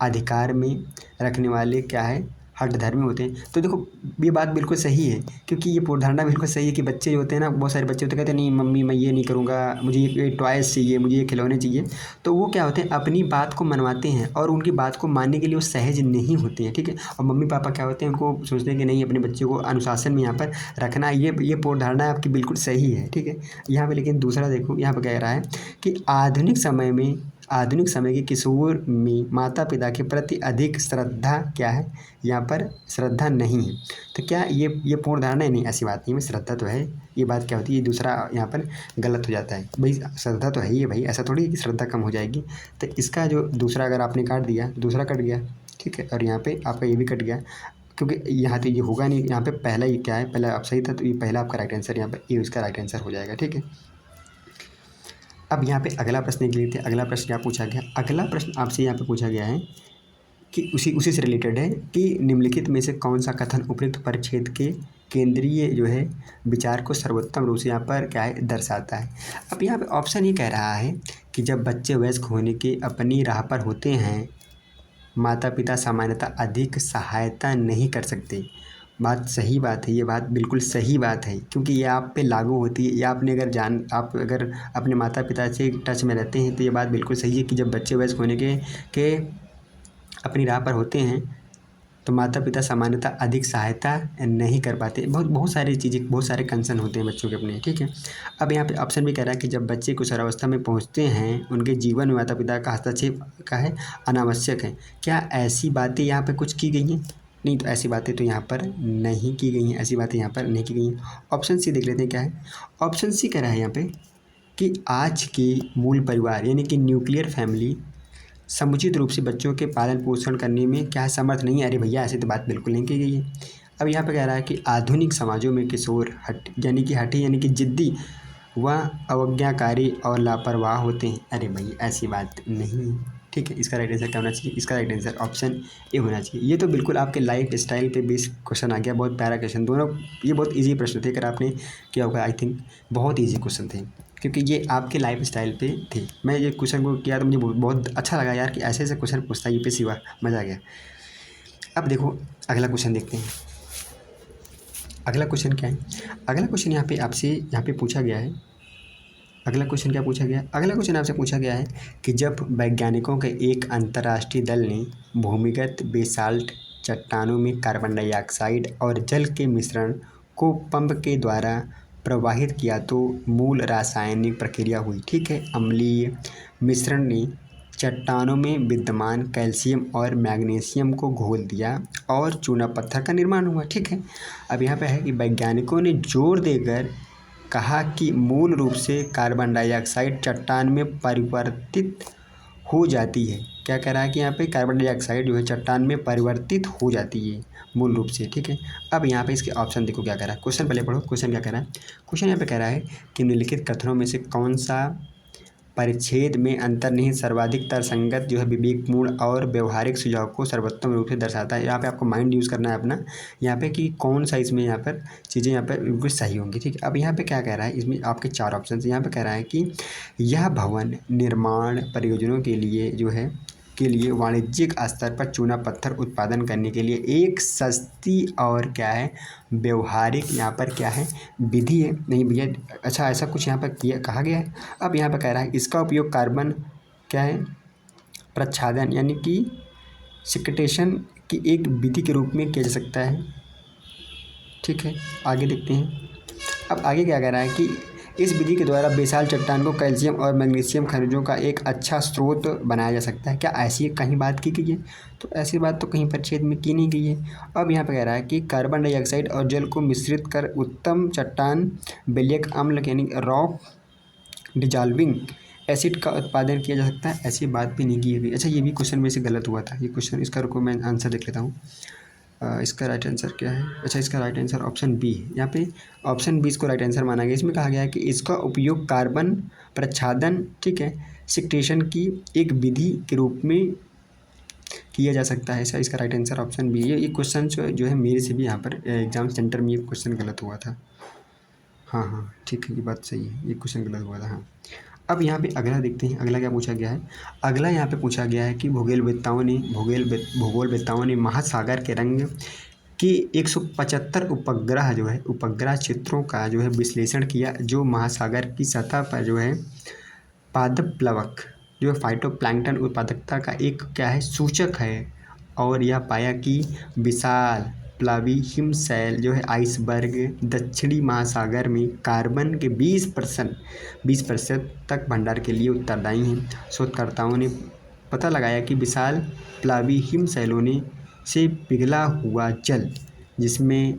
अधिकार में रखने वाले क्या है, हठधर्मी होते हैं। तो देखो ये बात बिल्कुल सही है, क्योंकि ये पूर्वधारणा बिल्कुल सही है कि बच्चे जो होते हैं ना, बहुत सारे बच्चे होते हैं कहते हैं नहीं मम्मी मैं ये नहीं करूँगा, मुझे ये टॉयज़ चाहिए, मुझे ये खिलौने चाहिए। तो वो क्या होते हैं, अपनी बात को मनवाते हैं और उनकी बात को मानने के लिए वो सहज नहीं होते हैं, ठीक है। और मम्मी पापा क्या होते हैं, उनको सोचते हैं कि नहीं अपने बच्चे को अनुशासन में यहाँ पर रखना, ये पूर्वधारणा आपकी बिल्कुल सही है, ठीक है। यहाँ पर लेकिन दूसरा देखो, यहाँ पर कह रहा है कि आधुनिक समय के किशोर में माता पिता के प्रति अधिक श्रद्धा क्या है, यहाँ पर श्रद्धा नहीं है। तो क्या ये पूर्ण धारणा है? नहीं, ऐसी बात नहीं है, श्रद्धा तो है। ये बात क्या होती है, ये दूसरा यहाँ पर गलत हो जाता है भाई, श्रद्धा तो है ही है भाई, ऐसा थोड़ी है कि श्रद्धा कम हो जाएगी। तो इसका जो दूसरा अगर आपने काट दिया, दूसरा कट गया, ठीक है, और यहाँ पे आपका ये भी कट गया, क्योंकि यहाँ तो ये होगा नहीं, यहाँ पे पहला ये क्या है, पहला आप सही था तो ये पहला आपका राइट आंसर, यहाँ पर ये इसका राइट आंसर हो जाएगा, ठीक है। अब यहाँ पे अगला प्रश्न के लिए थे, अगला प्रश्न क्या पूछा गया, अगला प्रश्न आपसे यहाँ पे पूछा गया है कि उसी से रिलेटेड है कि निम्नलिखित में से कौन सा कथन उपयुक्त परिच्छेद के केंद्रीय जो है विचार को सर्वोत्तम रूप से यहाँ पर क्या है दर्शाता है। अब यहाँ पे ऑप्शन ये कह रहा है कि जब बच्चे वयस्क होने के अपनी राह पर होते हैं, माता पिता सामान्यतः अधिक सहायता नहीं कर सकते। बात सही बात है, ये बात बिल्कुल सही बात है, क्योंकि ये आप पे लागू होती है। या आपने आप अगर अपने माता पिता से टच में रहते हैं तो ये बात बिल्कुल सही है कि जब बच्चे वयस्क होने के अपनी राह पर होते हैं तो माता पिता सामान्यतः अधिक सहायता नहीं कर पाते। बहुत सारी चीज़ें, बहुत सारे कंसर्न होते हैं बच्चों के अपने, ठीक है। अब यहाँ पे ऑप्शन भी कह रहा है कि जब बच्चे किशोरावस्था में पहुँचते हैं उनके जीवन में माता पिता का हस्तक्षेप का है अनावश्यक है। क्या ऐसी बातें यहाँ पे कुछ की गई हैं? नहीं, तो ऐसी बातें तो यहाँ पर नहीं की गई हैं, ऐसी बातें यहाँ पर नहीं की गई हैं। ऑप्शन सी देख लेते हैं क्या है। ऑप्शन सी कह रहा है यहाँ पे कि आज के मूल परिवार यानी कि न्यूक्लियर फैमिली समुचित रूप से बच्चों के पालन पोषण करने में क्या समर्थ नहीं है। अरे भैया ऐसी तो बात बिल्कुल नहीं की गई है। अब यहाँ पे कह रहा है कि आधुनिक समाजों में किशोर हठी यानी कि जिद्दी व अवज्ञाकारी और लापरवाह होते हैं। अरे भाई ऐसी बात नहीं है, ठीक है। इसका राइट आंसर क्या होना चाहिए? इसका राइट आंसर ऑप्शन ए होना चाहिए। ये तो बिल्कुल आपके लाइफ स्टाइल पे बेस्ड क्वेश्चन आ गया, बहुत प्यारा क्वेश्चन। दोनों ये बहुत इजी प्रश्न थे, अगर आपने किया होगा आई थिंक बहुत ईजी क्वेश्चन थे, क्योंकि ये आपके लाइफ स्टाइल पे थे। मैं ये क्वेश्चन को किया तो मुझे बहुत अच्छा लगा यार कि ऐसे ऐसे क्वेश्चन पूछता है यूपीएससी हुआ, मज़ा आ गया। अब देखो अगला क्वेश्चन देखते हैं। अगला क्वेश्चन क्या है? अगला क्वेश्चन यहाँ पे आपसे यहाँ पे पूछा गया है। अगला क्वेश्चन क्या पूछा गया? अगला क्वेश्चन आपसे पूछा गया है कि जब वैज्ञानिकों के एक अंतर्राष्ट्रीय दल ने भूमिगत बेसाल्ट चट्टानों में कार्बन डाइऑक्साइड और जल के मिश्रण को पंप के द्वारा प्रवाहित किया तो मूल रासायनिक प्रक्रिया हुई। ठीक है, अम्लीय मिश्रण ने चट्टानों में विद्यमान कैल्शियम और मैग्नीशियम को घोल दिया और चूना पत्थर का निर्माण हुआ। ठीक है, अब यहाँ पे है कि वैज्ञानिकों ने जोर देकर कहा कि मूल रूप से कार्बन डाइऑक्साइड चट्टान में परिवर्तित हो जाती है। क्या कह रहा है कि यहाँ पे कार्बन डाइऑक्साइड जो है चट्टान में परिवर्तित हो जाती है मूल रूप से। ठीक है, अब यहाँ पे इसके ऑप्शन देखो क्या कह रहा है। क्वेश्चन पहले पढ़ो, क्वेश्चन क्या कह रहा है। क्वेश्चन यहाँ पे कह रहा है कि निम्नलिखित कथनों में से कौन सा परिच्छेद में अंतर्निहित सर्वाधिक तर्कसंगत जो है विवेकपूर्ण और व्यवहारिक सुझाव को सर्वोत्तम रूप से दर्शाता है। यहाँ पे आपको माइंड यूज़ करना है अपना, यहाँ पे कि कौन सा इसमें यहाँ पर चीज़ें यहाँ पर बिल्कुल सही होंगी। ठीक है, अब यहाँ पे क्या कह रहा है, इसमें आपके 4 ऑप्शन यहाँ पे कह रहा है कि यह भवन निर्माण परियोजनाओं के लिए वाणिज्यिक स्तर पर चूना पत्थर उत्पादन करने के लिए एक सस्ती और क्या है व्यवहारिक यहाँ पर क्या है विधि है। नहीं भैया, अच्छा ऐसा कुछ यहाँ पर कहा गया है। अब यहाँ पर कह रहा है इसका उपयोग कार्बन क्या है प्रच्छादन यानी कि सिक्रेशन की एक विधि के रूप में किया जा सकता है। ठीक है, आगे देखते हैं। अब आगे क्या कह रहा है कि इस विधि के द्वारा बेसाल चट्टान को कैल्शियम और मैग्नीशियम खनिजों का एक अच्छा स्रोत बनाया जा सकता है। क्या ऐसी कहीं बात की गई है? तो ऐसी बात तो कहीं परिच्छेद में की नहीं गई है। अब यहाँ पर कह रहा है कि कार्बन डाइऑक्साइड और जल को मिश्रित कर उत्तम चट्टान विलयक अम्ल यानी रॉक डिजॉल्विंग एसिड का उत्पादन किया जा सकता है। ऐसी बात भी नहीं की गई। अच्छा, ये भी क्वेश्चन में से गलत हुआ था ये क्वेश्चन। इसका रुको मैं आंसर देख लेता हूँ। इसका राइट आंसर क्या है? अच्छा, इसका राइट आंसर ऑप्शन बी है। यहाँ पे ऑप्शन बी इसको राइट आंसर माना गया। इसमें कहा गया है कि इसका उपयोग कार्बन प्रच्छादन ठीक है सिक्रेशन की एक विधि के रूप में किया जा सकता है। ऐसा इसका राइट आंसर ऑप्शन बी है। ये क्वेश्चन जो है मेरे से भी यहाँ पर एग्जाम सेंटर में ये क्वेश्चन गलत हुआ था। हाँ ठीक है, ये बात सही है, ये क्वेश्चन गलत हुआ था। हाँ, अब यहाँ पे अगला देखते हैं। अगला क्या पूछा गया है? अगला यहाँ पे पूछा गया है कि भूगोलवेत्ताओं ने महासागर के रंग के 175 उपग्रह चित्रों का जो है विश्लेषण किया जो महासागर की सतह पर जो है पादप प्लवक जो है फाइटोप्लैंक्टन उत्पादकता का एक क्या है सूचक है। और यह पाया कि विशाल प्लावी हिमशैल जो है आइसबर्ग दक्षिणी महासागर में कार्बन के 20% तक भंडार के लिए उत्तरदायी हैं। शोधकर्ताओं ने पता लगाया कि विशाल प्लावी हिमशैलों ने से पिघला हुआ जल जिसमें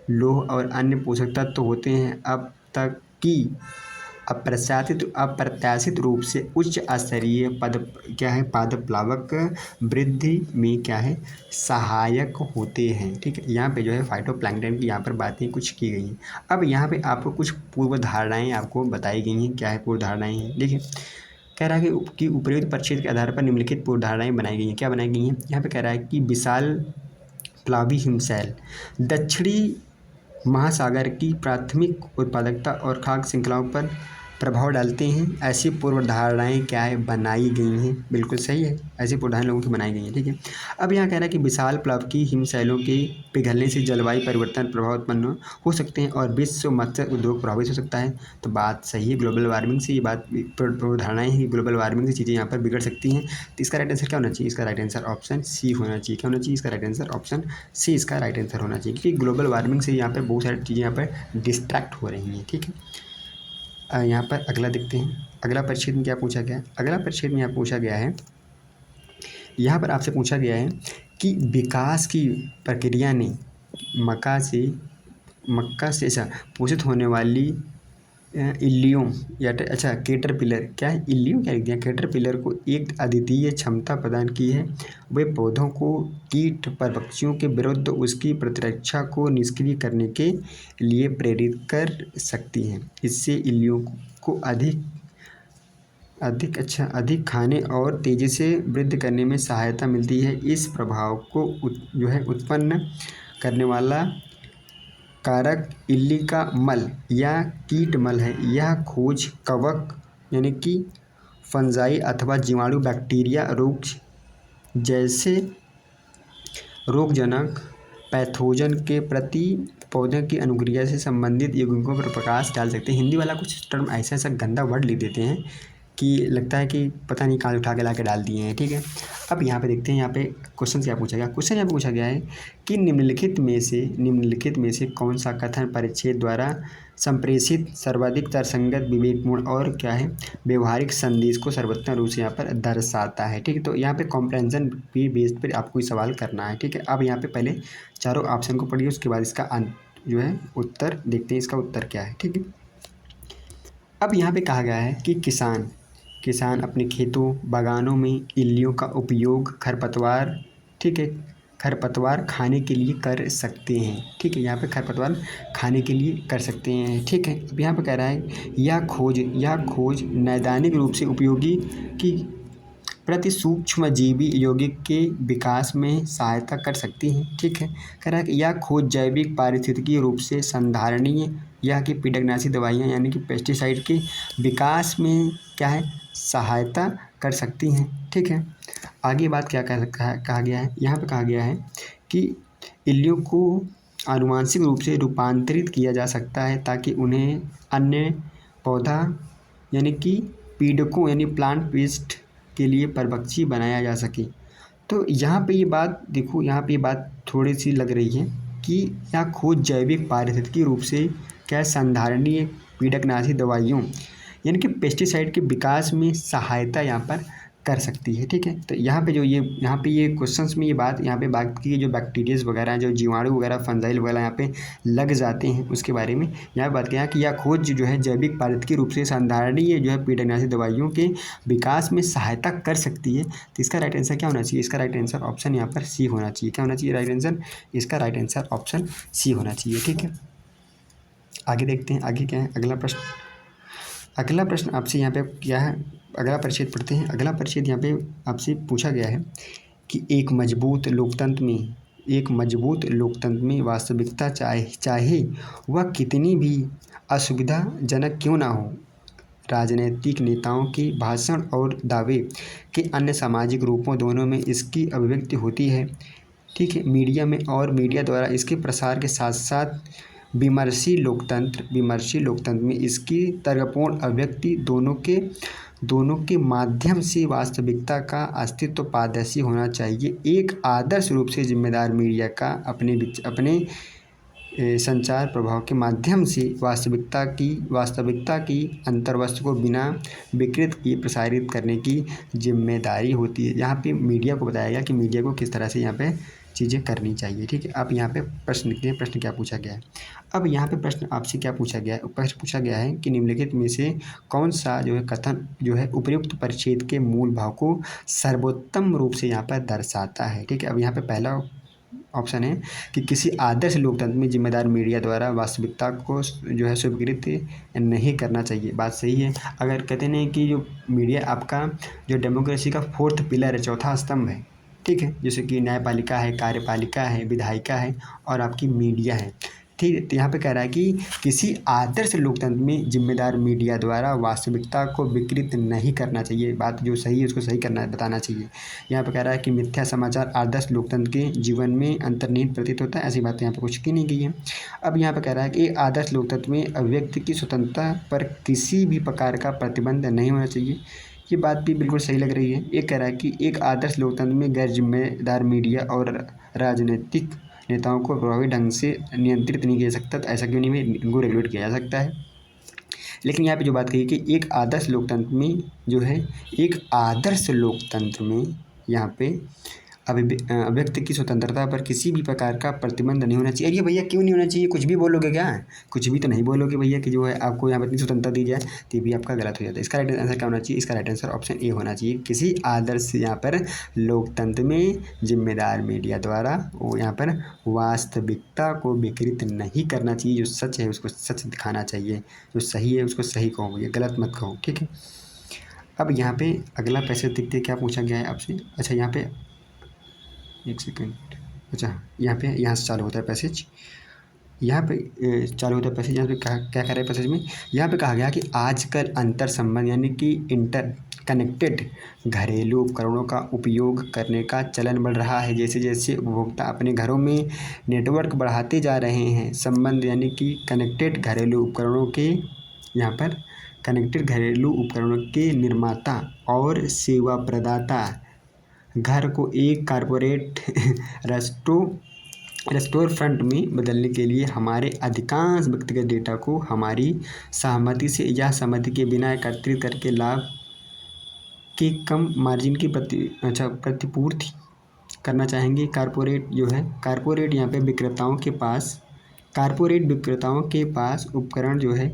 लौह और अन्य पोषक तत्व होते हैं अब तक की अप्रत्याशित रूप से उच्च स्तरीय पादप प्लावक वृद्धि में क्या है सहायक होते हैं। ठीक है, यहाँ पे जो है फाइटोप्लैंक्टन की यहाँ पर बातें कुछ की गई हैं। अब यहाँ पे आपको कुछ पूर्व धारणाएँ आपको बताई गई हैं। क्या है पूर्व धारणाएँ हैं? देखिए, कह रहा है कि उपरोक्त परिच्छेद के आधार पर निम्नलिखित पूर्व धारणाएँ बनाई गई हैं। क्या बनाई गई हैं? यहाँ पे कह रहा है कि विशाल प्लावी हिमशैल दक्षिणी महासागर की प्राथमिक उत्पादकता और खाद्य श्रृंखलाओं पर प्रभाव डालते हैं। ऐसी पूर्व धारणाएँ क्या है बनाई गई हैं। बिल्कुल सही है, ऐसी पूर्व धारणाएँ लोगों की बनाई गई हैं। ठीक है, अब यहाँ कह रहा है कि विशाल प्लावकीय हिमशैलों के पिघलने से जलवायु परिवर्तन प्रभाव उत्पन्न हो सकते हैं और विश्व मत्स्य उद्योग प्रभावित हो सकता है। तो बात सही है, ग्लोबल वार्मिंग से ये बात पूर्व धारणाएँ हैं कि ग्लोबल वार्मिंग से चीज़ें यहाँ पर बिगड़ सकती हैं। तो इसका राइट आंसर क्या होना चाहिए? इसका राइट आंसर ऑप्शन सी होना चाहिए। क्या होना चाहिए? इसका राइट आंसर ऑप्शन सी इसका राइट आंसर होना चाहिए, क्योंकि ग्लोबल वार्मिंग से यहाँ पर बहुत सारी चीज़ें यहाँ पर डिस्ट्रैक्ट हो रही हैं। ठीक है, यहाँ पर अगला देखते हैं। अगला परिच्छेद में क्या पूछा गया है? अगला परिच्छेद में यहाँ पूछा गया है, यहाँ पर आपसे पूछा गया है कि विकास की प्रक्रिया ने मक्का से पोषित होने वाली इल्लियों या अच्छा कैटरपिलर क्या है इल्लियों क्या लिख दिया कैटरपिलर को एक अद्वितीय क्षमता प्रदान की है। वे पौधों को कीट परपक्षियों के विरुद्ध उसकी प्रतिरक्षा को निष्क्रिय करने के लिए प्रेरित कर सकती हैं। इससे इल्लियों को अधिक खाने और तेज़ी से वृद्धि करने में सहायता मिलती है। इस प्रभाव को जो है उत्पन्न करने वाला कारक इल्ली का मल या कीट मल है। यह खोज कवक यानी कि फंजाई अथवा जीवाणु बैक्टीरिया रोग जैसे रोगजनक पैथोजन के प्रति पौधे की अनुक्रिया से संबंधित यौगिकों पर प्रकाश डाल सकते हैं। हिंदी वाला कुछ टर्म ऐसा गंदा वर्ड लिख देते हैं कि लगता है कि पता नहीं कहाँ उठा के ला के डाल दिए हैं। ठीक है, अब यहाँ पे देखते हैं यहाँ पे क्वेश्चन क्या पूछा गया। क्वेश्चन यहाँ पे पूछा गया है कि निम्नलिखित में से कौन सा कथन परिच्छेद द्वारा संप्रेषित सर्वाधिक तर्कसंगत, विवेकपूर्ण और क्या है व्यवहारिक संदेश को सर्वोत्तम रूप से यहाँ पर दर्शाता है। ठीक है, तो यहाँ पे कॉम्प्रहेंशन पे बेस्ड पर आपको ये सवाल करना है। ठीक है, अब यहाँ पे पहले चारों ऑप्शन को पढ़िए, उसके बाद इसका जो है उत्तर देखते हैं, इसका उत्तर क्या है। ठीक है, अब यहाँ पे कहा गया है कि किसान अपने खेतों बागानों में इल्लियों का उपयोग खरपतवार, ठीक है, खरपतवार खाने के लिए कर सकते हैं। ठीक है, यहाँ पे खरपतवार खाने के लिए कर सकते हैं। ठीक है, अब यहाँ पे कह रहा है यह खोज नैदानिक रूप से उपयोगी की प्रति सूक्ष्मजीवी यौगिक के विकास में सहायता कर सकती हैं। ठीक है, कह रहा है कि यह खोज जैविक पारिस्थितिकीय रूप से संधारणीय या कि कीटनाशी दवाइयाँ यानी कि पेस्टिसाइड के विकास में क्या है सहायता कर सकती हैं। ठीक है, आगे बात क्या कहा गया है, यहाँ पे कहा गया है कि इल्लियों को आनुवांशिक रूप से रूपांतरित किया जा सकता है ताकि उन्हें अन्य पौधा यानी कि पीड़कों यानी प्लांट पेस्ट के लिए परभक्षी बनाया जा सके। तो यहाँ पे ये बात देखो, यहाँ पे ये बात थोड़ी सी लग रही है कि यह खोज जैविक पारिस्थितिकीय रूप से क्या संधारणीय पीड़कनाशी दवाइयों यानी कि पेस्टिसाइड के विकास में सहायता यहाँ पर कर सकती है। ठीक है, तो यहाँ पे ये क्वेश्चंस में ये बात यहाँ पे बात की जो बैक्टीरियाज वगैरह जो जीवाणु वगैरह फंजाइल वगैरह यहाँ पे लग जाते हैं उसके बारे में यहाँ पे बात किया कि यह खोज जो है जैविक पारिस्थितिकीय रूप से संधारणीय जो है पीड़कनाशी दवाइयों के विकास में सहायता कर सकती है। तो इसका राइट आंसर क्या होना चाहिए, इसका राइट आंसर ऑप्शन यहाँ पर सी होना चाहिए। क्या होना चाहिए राइट आंसर, इसका राइट आंसर ऑप्शन सी होना चाहिए। ठीक है, आगे देखते हैं आगे क्या है अगला प्रश्न आपसे यहाँ पे क्या है, अगला परिच्छेद पढ़ते हैं। अगला परिच्छेद यहाँ पे आपसे पूछा गया है कि एक मजबूत लोकतंत्र में वास्तविकता चाहे वह कितनी भी असुविधाजनक क्यों ना हो, राजनीतिक नेताओं के भाषण और दावे के अन्य सामाजिक रूपों दोनों में इसकी अभिव्यक्ति होती है। ठीक है, मीडिया में और मीडिया द्वारा इसके प्रसार के साथ साथ विमर्शी लोकतंत्र में इसकी तर्कपूर्ण अभिव्यक्ति दोनों के माध्यम से वास्तविकता का अस्तित्व पारदर्शी होना चाहिए। एक आदर्श रूप से जिम्मेदार मीडिया का अपने संचार प्रभाव के माध्यम से वास्तविकता की अंतर्वस्तु को बिना विकृत किए प्रसारित करने की जिम्मेदारी होती है। यहाँ पे मीडिया को बताया गया कि मीडिया को किस तरह से यहाँ पे चीज़ें करनी चाहिए। ठीक है, अब यहाँ पे प्रश्न लिखते हैं, प्रश्न क्या पूछा गया है। अब यहाँ पे प्रश्न आपसे क्या पूछा गया है, प्रश्न पूछा गया है कि निम्नलिखित में से कौन सा जो है कथन जो है उपयुक्त परिच्छेद के मूल भाव को सर्वोत्तम रूप से यहाँ पर दर्शाता है। ठीक है, अब यहाँ पे पहला ऑप्शन है कि किसी आदर्श लोकतंत्र में जिम्मेदार मीडिया द्वारा वास्तविकता को जो है स्वीकृत नहीं करना चाहिए। बात सही है। अगर कहते नहीं कि जो मीडिया आपका जो डेमोक्रेसी का फोर्थ पिलर है, चौथा स्तंभ है। ठीक है, जैसे कि न्यायपालिका है, कार्यपालिका है, विधायिका है और आपकी मीडिया है। ठीक है, तो यहाँ पे कह रहा है कि किसी आदर्श लोकतंत्र में जिम्मेदार मीडिया द्वारा वास्तविकता को विकृत नहीं करना चाहिए। बात जो सही है उसको सही करना बताना चाहिए। यहाँ पे कह रहा है कि मिथ्या समाचार आदर्श लोकतंत्र के जीवन में अंतर्निहित प्रतीत होता है, ऐसी बातें यहाँ पे कुछ की नहीं गई है। अब यहाँ पे कह रहा है कि आदर्श लोकतंत्र में अभिव्यक्ति की स्वतंत्रता पर किसी भी प्रकार का प्रतिबंध नहीं होना चाहिए। ये बात भी बिल्कुल सही लग रही है। एक कह रहा है कि एक आदर्श लोकतंत्र में गैर जिम्मेदार मीडिया और राजनीतिक नेताओं को प्रभावी ढंग से नियंत्रित नहीं किया जा सकता। तो ऐसा क्यों नहीं है, इनको रेगुलेट किया जा सकता है। लेकिन यहाँ पे जो बात कही कि एक आदर्श लोकतंत्र में यहाँ पे अभिव्यक्ति की स्वतंत्रता पर किसी भी प्रकार का प्रतिबंध नहीं होना चाहिए। अरे भैया क्यों नहीं होना चाहिए, कुछ भी बोलोगे क्या, कुछ भी तो नहीं बोलोगे भैया कि जो है आपको यहाँ पर इतनी स्वतंत्रता दी जाए, तो ये भी आपका गलत हो जाता है। इसका राइट आंसर क्या होना चाहिए, इसका राइट आंसर ऑप्शन ए होना चाहिए। किसी आदर्श यहाँ पर लोकतंत्र में जिम्मेदार मीडिया द्वारा वो यहाँ पर वास्तविकता को विकृत नहीं करना चाहिए। जो सच है उसको सच दिखाना चाहिए, जो सही है उसको सही कहो, ये गलत मत कहो। ठीक है, अब यहाँ पे अगला पैसेज देखते क्या पूछा गया है आपसे। अच्छा यहाँ पे एक सेकंड, अच्छा यहाँ से चालू होता है पैसेज, यहाँ पे चालू होता है पैसेज। यहाँ पे क्या कह रहा है पैसेज में, यहाँ पे कहा गया कि आजकल अंतर संबंध यानी कि इंटर कनेक्टेड घरेलू उपकरणों का उपयोग करने का चलन बढ़ रहा है। जैसे जैसे उपभोक्ता अपने घरों में नेटवर्क बढ़ाते जा रहे हैं, संबंध यानी कि कनेक्टेड घरेलू उपकरणों के यहाँ पर कनेक्टेड घरेलू उपकरणों के निर्माता और सेवा प्रदाता घर को एक कारपोरेट रेस्टोर फ्रंट में बदलने के लिए हमारे अधिकांश व्यक्तिगत डेटा को हमारी सहमति से या सहमति के बिना एकत्रित करके लाभ के कम मार्जिन की प्रतिपूर्ति करना चाहेंगे। कारपोरेट यहाँ पे कारपोरेट विक्रेताओं के पास उपकरण जो है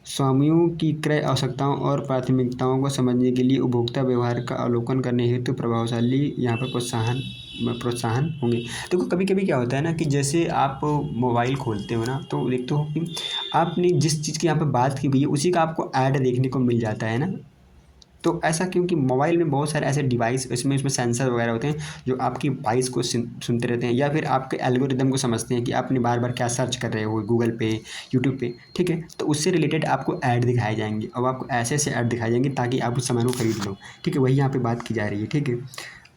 स्वामियों की क्रय आवश्यकताओं और प्राथमिकताओं को समझने के लिए उपभोक्ता व्यवहार का अवलोकन करने हेतु प्रभावशाली यहाँ पर प्रोत्साहन होंगे। देखो कभी कभी क्या होता है ना कि जैसे आप मोबाइल खोलते हो ना तो देखते हो कि आपने जिस चीज़ की यहाँ पर बात की हुई है उसी का आपको ऐड देखने को मिल जाता है ना। तो ऐसा क्योंकि मोबाइल में बहुत सारे ऐसे डिवाइस इसमें सेंसर वगैरह होते हैं जो आपकी वॉइस को सुनते रहते हैं या फिर आपके एल्गोरिदम को समझते हैं कि आपने बार बार क्या सर्च कर रहे हो गूगल पे, यूट्यूब पे, ठीक है। तो उससे रिलेटेड आपको ऐड दिखाए जाएंगे और आपको ऐसे ऐसे ऐड दिखाए जाएंगे ताकि आप उस सामान को खरीद लो, ठीक है। वही यहाँ पे बात की जा रही है, ठीक है।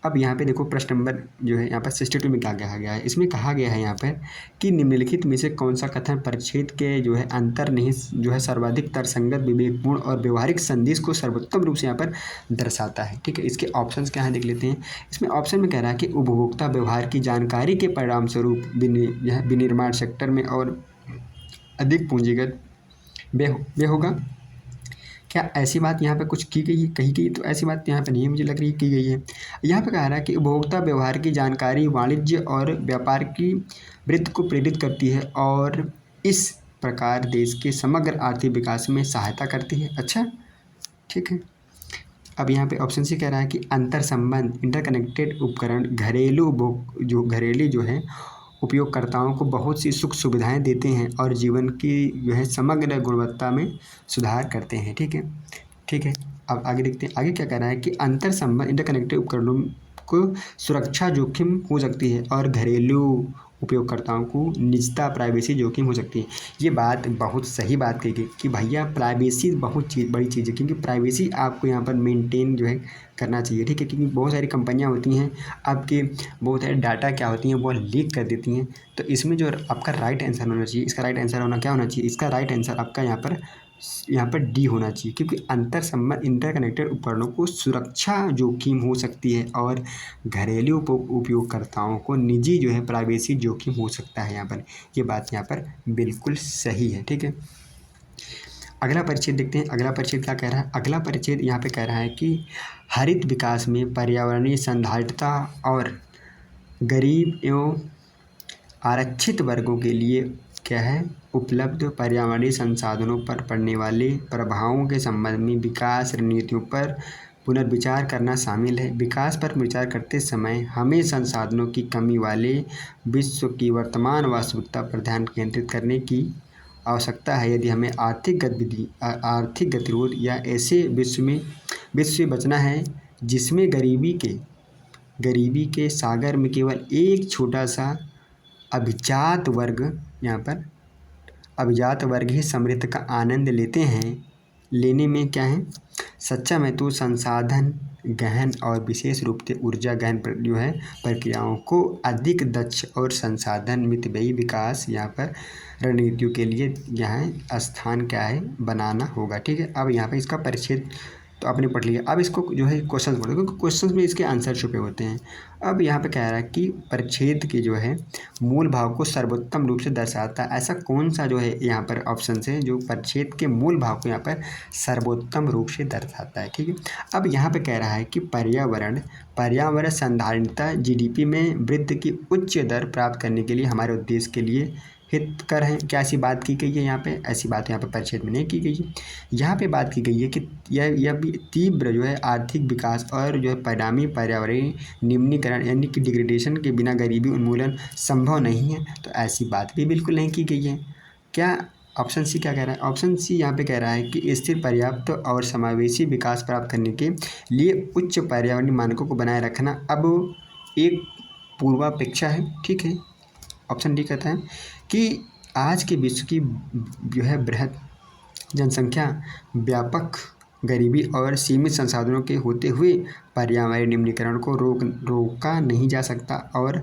अब यहाँ पे देखो प्रश्न नंबर जो है यहाँ पर 62 में क्या कहा गया है। इसमें कहा गया है यहाँ पर कि निम्नलिखित में से कौन सा कथन परिच्छेद के जो है अंतर्निहित जो है सर्वाधिक तर्कसंगत, विवेकपूर्ण और व्यवहारिक संदेश को सर्वोत्तम रूप से यहाँ पर दर्शाता है, ठीक है। इसके ऑप्शंस क्या हैं देख लेते हैं। इसमें ऑप्शन में कह रहा है कि उपभोक्ता व्यवहार की जानकारी के परिणाम स्वरूप विनिर्माण सेक्टर में और अधिक पूंजीगत व्यय होगा। क्या ऐसी बात यहाँ पे कुछ कही गई? तो ऐसी बात यहाँ पे नहीं मुझे लग रही की गई है। यहाँ पे कह रहा है कि उपभोक्ता व्यवहार की जानकारी वाणिज्य और व्यापार की वृद्धि को प्रेरित करती है और इस प्रकार देश के समग्र आर्थिक विकास में सहायता करती है। अच्छा, ठीक है। अब यहाँ पे ऑप्शन सी कह रहा है कि अंतर संबंध इंटरकनेक्टेड उपकरण घरेलू जो है उपयोगकर्ताओं को बहुत सी सुख सुविधाएं देते हैं और जीवन की जो है समग्र गुणवत्ता में सुधार करते हैं, ठीक है, ठीक है। अब आगे देखते हैं, आगे क्या कह रहा है कि अंतर संबंध इंटरकनेक्टेड उपकरणों को सुरक्षा जोखिम हो सकती है और घरेलू उपयोगकर्ताओं को निजता प्राइवेसी जोखिम हो सकती है। ये बात बहुत सही बात कही गई कि भैया प्राइवेसी बहुत बड़ी चीज़ है, क्योंकि प्राइवेसी आपको यहाँ पर मेंटेन जो है करना चाहिए, ठीक है। क्योंकि बहुत सारी कंपनियाँ होती हैं आपके बहुत सारे डाटा क्या होती हैं वो लीक कर देती हैं। तो इसमें जो आपका राइट आंसर होना चाहिए, इसका राइट आंसर होना क्या होना चाहिए, इसका राइट आंसर आपका यहाँ पर डी होना चाहिए, क्योंकि अंतर संबंध इंटरकनेक्टेड उपकरणों को सुरक्षा जोखिम हो सकती है और घरेलू उपयोगकर्ताओं को निजी जो है प्राइवेसी जोखिम हो सकता है। यहाँ पर ये बात यहाँ पर बिल्कुल सही है, ठीक है। अगला परिच्छेद देखते हैं। अगला परिच्छेद क्या कह रहा है? अगला परिच्छेद यहाँ पे कह रहा है कि हरित विकास में पर्यावरणीय सौहार्दता और गरीब एवं आरक्षित वर्गों के लिए क्या है उपलब्ध पर्यावरणीय संसाधनों पर पड़ने वाले प्रभावों के संबंध में विकास रणनीतियों पर पुनर्विचार करना शामिल है। विकास पर विचार करते समय हमें संसाधनों की कमी वाले विश्व की वर्तमान वास्तविकता पर ध्यान केंद्रित करने की आवश्यकता है। यदि हमें आर्थिक गतिरोध या ऐसे विश्व से बचना है जिसमें गरीबी के सागर में केवल एक छोटा सा अभिजात वर्ग ही समृद्धि का आनंद लेने में क्या है सच्चा में, तो संसाधन गहन और विशेष रूप से ऊर्जा गहन जो है प्रक्रियाओं को अधिक दक्ष और संसाधन मितव्ययी विकास यहाँ पर रणनीतियों के लिए यहाँ स्थान क्या है बनाना होगा, ठीक है। अब यहाँ पर इसका परिच्छेद तो आपने पढ़ लिया। अब इसको जो है क्वेश्चन पढ़ो, क्योंकि क्वेश्चन में इसके आंसर छुपे होते हैं। अब यहाँ पे कह रहा है कि परिच्छेद के जो है मूल भाव को सर्वोत्तम रूप से दर्शाता है। ऐसा कौन सा जो है यहाँ पर ऑप्शन से जो परिच्छेद के मूल भाव को यहाँ पर सर्वोत्तम रूप से दर्शाता है, ठीक है। अब यहाँ पे कह रहा है कि पर्यावरण संधारणता जीडीपी में वृद्धि की उच्च दर प्राप्त करने के लिए हमारे उद्देश्य के लिए हितकर हैं। क्या ऐसी बात की गई है यहाँ पे? ऐसी बात यहाँ पे परिच्छेद में नहीं की गई है। यहाँ पे बात की गई है कि यह भी तीव्र जो है आर्थिक विकास और जो है परिणामी पर्यावरणीय निम्नीकरण यानी कि डिग्रेडेशन के बिना गरीबी उन्मूलन संभव नहीं है। तो ऐसी बात भी बिल्कुल नहीं की गई है। क्या ऑप्शन सी क्या कह रहा है? ऑप्शन सी यहाँ पे कह रहा है कि स्थिर, पर्याप्त और समावेशी विकास प्राप्त करने के लिए उच्च पर्यावरणीय मानकों को बनाए रखना अब एक पूर्वापेक्षा है, ठीक है। ऑप्शन डी कहता है कि आज के विश्व की जो है बृहद जनसंख्या, व्यापक गरीबी और सीमित संसाधनों के होते हुए पर्यावरणीय निम्नीकरण को रोका नहीं जा सकता और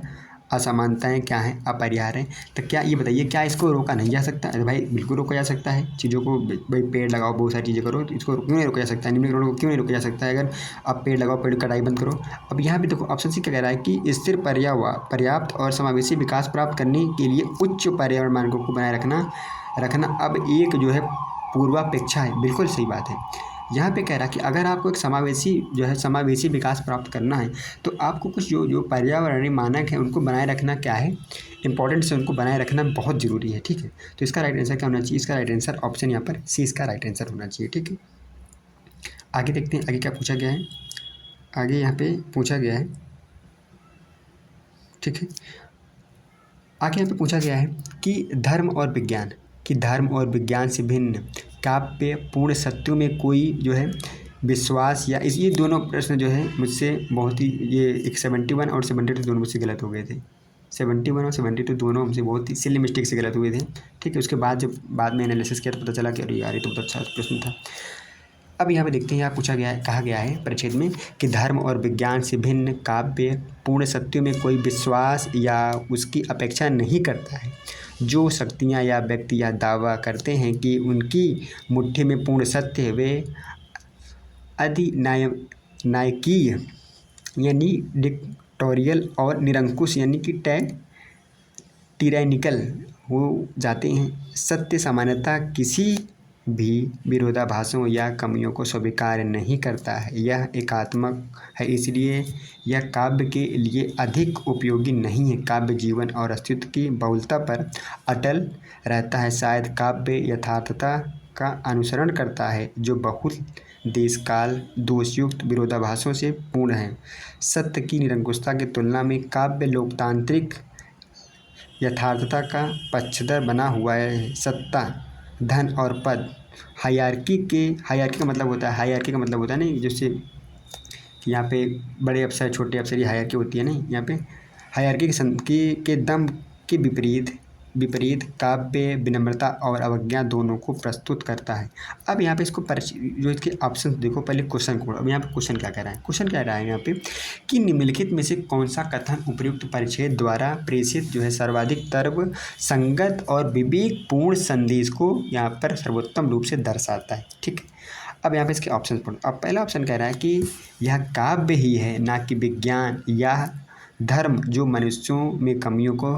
असमानताएं क्या हैं, अपरिहार्य हैं। तो क्या ये बताइए, क्या इसको रोका नहीं जा सकता? अरे भाई बिल्कुल रोका जा सकता है चीज़ों को। भाई पेड़ लगाओ, बहुत सारी चीज़ें करो, तो इसको क्यों नहीं रोका जा सकता है? निम्नलिखित को क्यों नहीं रोका जा सकता है? अगर आप पेड़ लगाओ, पेड़ कटाई बंद करो। अब यहाँ पे देखो ऑप्शन सी क्या कह रहा है कि स्थिर पर्याप्त और समावेशी विकास प्राप्त करने के लिए उच्च पर्यावरण मानकों को बनाए रखना अब एक जो है पूर्वापेक्षा है। बिल्कुल सही बात है। यहाँ पे कह रहा है कि अगर आपको एक समावेशी विकास प्राप्त करना है, तो आपको कुछ जो पर्यावरणीय मानक हैं उनको बनाए रखना क्या है, इंपॉर्टेंट से उनको बनाए रखना बहुत ज़रूरी है। ठीक है, तो इसका राइट आंसर क्या होना चाहिए? इसका राइट आंसर ऑप्शन यहाँ पर सी इसका राइट आंसर होना चाहिए। ठीक है, आगे देखते हैं आगे क्या पूछा गया है। आगे यहाँ पे पूछा गया है, ठीक है, आगे यहाँ पे पूछा गया है कि धर्म और विज्ञान से भिन्न काव्य पूर्ण सत्यों में कोई जो है विश्वास या ये दोनों प्रश्न जो है मुझसे बहुत ही, ये एक 71 और 72 दोनों मुझसे गलत हो गए थे। 71 और 72 दोनों हमसे बहुत ही सिली मिस्टेक से गलत हुए थे। ठीक है, उसके बाद जब बाद में एनालिसिस किया तो पता चला कि अरे यार ये तो बहुत अच्छा प्रश्न था। अब यहाँ पे देखते हैं, यहाँ कहा गया है परिच्छेद में कि धर्म और विज्ञान से भिन्न काव्य पूर्ण सत्यों में कोई विश्वास या उसकी अपेक्षा नहीं करता है। जो शक्तियाँ या व्यक्ति यह दावा करते हैं कि उनकी मुट्ठी में पूर्ण सत्य है, वे नायकीय यानी डिक्टोरियल और निरंकुश यानी कि टिरैनिकल हो जाते हैं। सत्य सामान्यतः किसी भी विरोधाभासों या कमियों को स्वीकार नहीं करता है। यह एकात्मक है, इसलिए यह काव्य के लिए अधिक उपयोगी नहीं है। काव्य जीवन और अस्तित्व की बहुलता पर अटल रहता है। शायद काव्य यथार्थता का अनुसरण करता है जो बहुल देशकाल दोषयुक्त विरोधाभासों से पूर्ण है। सत्य की निरंकुशता की तुलना में काव्य लोकतांत्रिक यथार्थता का पक्षधर बना हुआ है। सत्ता, धन और पद हायरार्की का मतलब होता है नहीं, जैसे यहाँ पे बड़े अफसर छोटे अफसर की हायरार्की होती है नहीं, यहाँ पे हायरार्की के दम के विपरीत काव्य विनम्रता और अवज्ञा दोनों को प्रस्तुत करता है। अब यहाँ पे इसको जो इसके ऑप्शन देखो, पहले क्वेश्चन को। अब यहाँ पे क्वेश्चन क्या कह रहा है? क्वेश्चन कह रहा है यहाँ पे कि निम्नलिखित में से कौन सा कथन उपर्युक्त परिच्छेद द्वारा प्रेषित जो है सर्वाधिक तर्क संगत और विवेकपूर्ण संदेश को यहाँ पर सर्वोत्तम रूप से दर्शाता है। ठीक है, अब यहाँ पे इसके ऑप्शन पढ़ो। अब पहला ऑप्शन कह रहा है कि यह काव्य ही है, ना कि विज्ञान या धर्म, जो मनुष्यों में कमियों को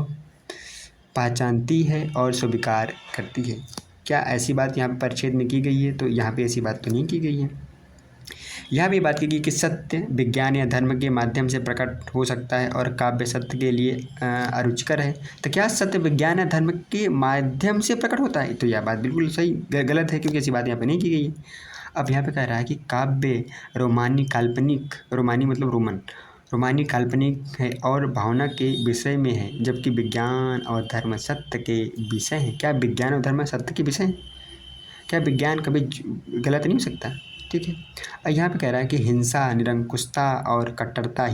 पहचानती है और स्वीकार करती है। क्या ऐसी बात यहाँ पर परिच्छेद में की गई है? तो यहाँ पे ऐसी बात तो नहीं की गई है। यह भी बात की गई कि सत्य विज्ञान या धर्म के माध्यम से प्रकट हो सकता है और काव्य सत्य के लिए अरुचिकर है। तो क्या सत्य विज्ञान या धर्म के माध्यम से प्रकट होता है? तो यह बात बिल्कुल सही गलत है, क्योंकि ऐसी बात यहाँ पे नहीं की गई है। अब यहाँ पे कह रहा है कि काव्य रोमानी काल्पनिक है और भावना के विषय में है, जबकि विज्ञान और धर्म सत्य के विषय हैं। क्या विज्ञान और धर्म सत्य के विषय हैं? क्या विज्ञान कभी गलत नहीं हो सकता? ठीक है, और यहाँ पे कह रहा है कि हिंसा, निरंकुशता और कट्टरता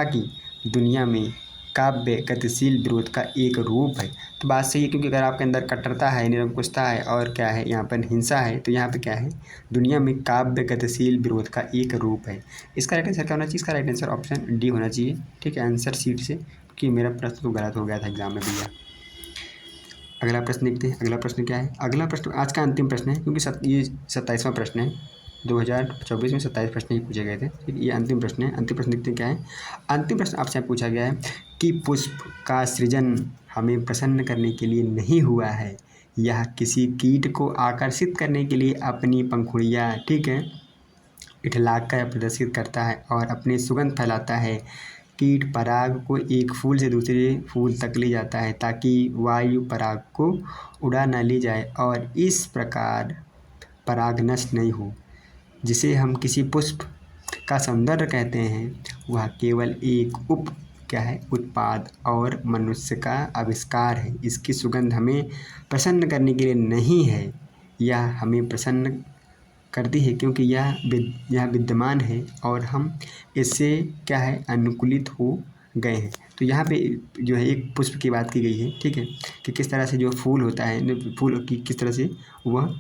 की दुनिया में काव्य गतिशील विरोध का एक रूप है। तो बात सही है, क्योंकि अगर आपके अंदर कट्टरता है, निरंकुशता है और क्या है यहाँ पर हिंसा है, तो यहाँ पे क्या है, दुनिया में काव्य गतिशील विरोध का एक रूप है। इसका राइट आंसर क्या होना चाहिए? इसका राइट आंसर ऑप्शन डी होना चाहिए। ठीक है, आंसर सीट से, क्योंकि मेरा प्रश्न तो गलत हो गया था एग्जाम में भैया। अगला प्रश्न देखते हैं। अगला प्रश्न क्या है? अगला प्रश्न आज का अंतिम प्रश्न है, क्योंकि ये 27वां प्रश्न है। 2024 में 27 प्रश्न ही पूछे गए थे। ठीक, ये अंतिम प्रश्न है। अंतिम प्रश्न देखते हैं क्या है। अंतिम प्रश्न आपसे पूछा गया है कि पुष्प का सृजन हमें प्रसन्न करने के लिए नहीं हुआ है, यह किसी कीट को आकर्षित करने के लिए अपनी पंखुड़ियाँ, ठीक है, इठलाकर प्रदर्शित करता है और अपनी सुगंध फैलाता है। कीट पराग को एक फूल से दूसरे फूल तक ले जाता है ताकि वायु पराग को उड़ा न ले जाए और इस प्रकार पराग नष्ट नहीं हो। जिसे हम किसी पुष्प का सौंदर्य कहते हैं, वह केवल एक उत्पाद और मनुष्य का आविष्कार है। इसकी सुगंध हमें प्रसन्न करने के लिए नहीं है, यह हमें प्रसन्न करती है क्योंकि यह विद्यमान है और हम इससे क्या है, अनुकूलित हो गए हैं। तो यहाँ पे जो है एक पुष्प की बात की गई है, ठीक है, कि किस तरह से जो फूल होता है, फूल की किस तरह से वह,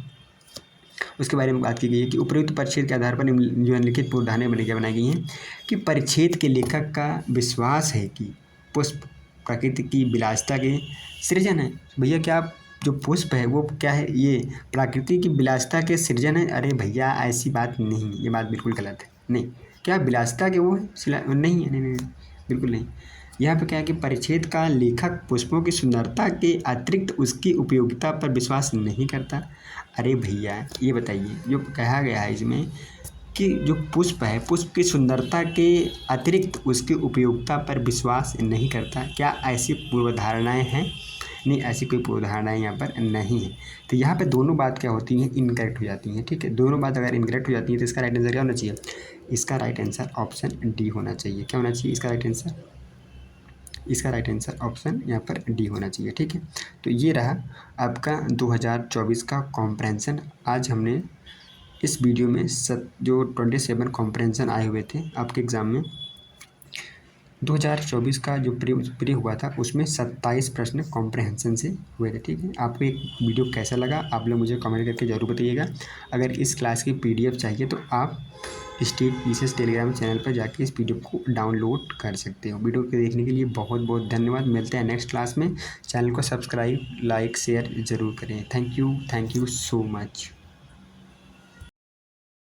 उसके बारे में बात की गई है कि उपयुक्त परिच्छेद के आधार पर जो निम्नलिखित पूर्वधारणाएं बनाई गई हैं कि परिच्छेद के लेखक का विश्वास है कि पुष्प प्रकृति की विलासिता के सृजन है। भैया क्या जो पुष्प है वो क्या है, ये प्रकृति की विलासिता के सृजन है? अरे भैया ऐसी बात नहीं, ये बात बिल्कुल गलत है। नहीं, क्या विलासिता के वो है नहीं है, नहीं, नहीं, बिल्कुल नहीं। यहाँ पे क्या है कि परिच्छेद का लेखक पुष्पों की सुंदरता के अतिरिक्त उसकी उपयोगिता पर विश्वास नहीं करता। अरे भैया ये बताइए, जो कहा गया है इसमें कि जो पुष्प है, पुष्प की सुंदरता के अतिरिक्त उसकी उपयोगिता पर विश्वास नहीं करता, क्या ऐसी पूर्वधारणाएं हैं? नहीं, ऐसी कोई पूर्वधारणाएं यहाँ पर नहीं है। तो यहाँ पे दोनों बात क्या होती हैं, इनकरेक्ट हो जाती हैं। ठीक है, दोनों बात अगर इनकरेक्ट हो जाती है तो इसका राइट आंसर क्या होना चाहिए? इसका राइट आंसर ऑप्शन डी होना चाहिए। क्या होना चाहिए इसका राइट आंसर? इसका राइट आंसर ऑप्शन यहाँ पर डी होना चाहिए। ठीक है, तो ये रहा आपका 2024 का कॉम्प्रहेंशन। आज हमने इस वीडियो में जो 27 कॉम्प्रहेंशन आए हुए थे आपके एग्ज़ाम में 2024 का जो प्री हुआ था उसमें 27 प्रश्न कॉम्प्रहेंशन से हुए थे। ठीक है, आपको एक वीडियो कैसा लगा आप लोग मुझे कमेंट करके ज़रूर बताइएगा। अगर इस क्लास की PDF चाहिए तो आप स्टेट पीसीएस टेलीग्राम चैनल पर जाके इस वीडियो को डाउनलोड कर सकते हो। वीडियो को देखने के लिए बहुत बहुत धन्यवाद। मिलते हैं नेक्स्ट क्लास में। चैनल को सब्सक्राइब, लाइक, शेयर ज़रूर करें। Thank you so much.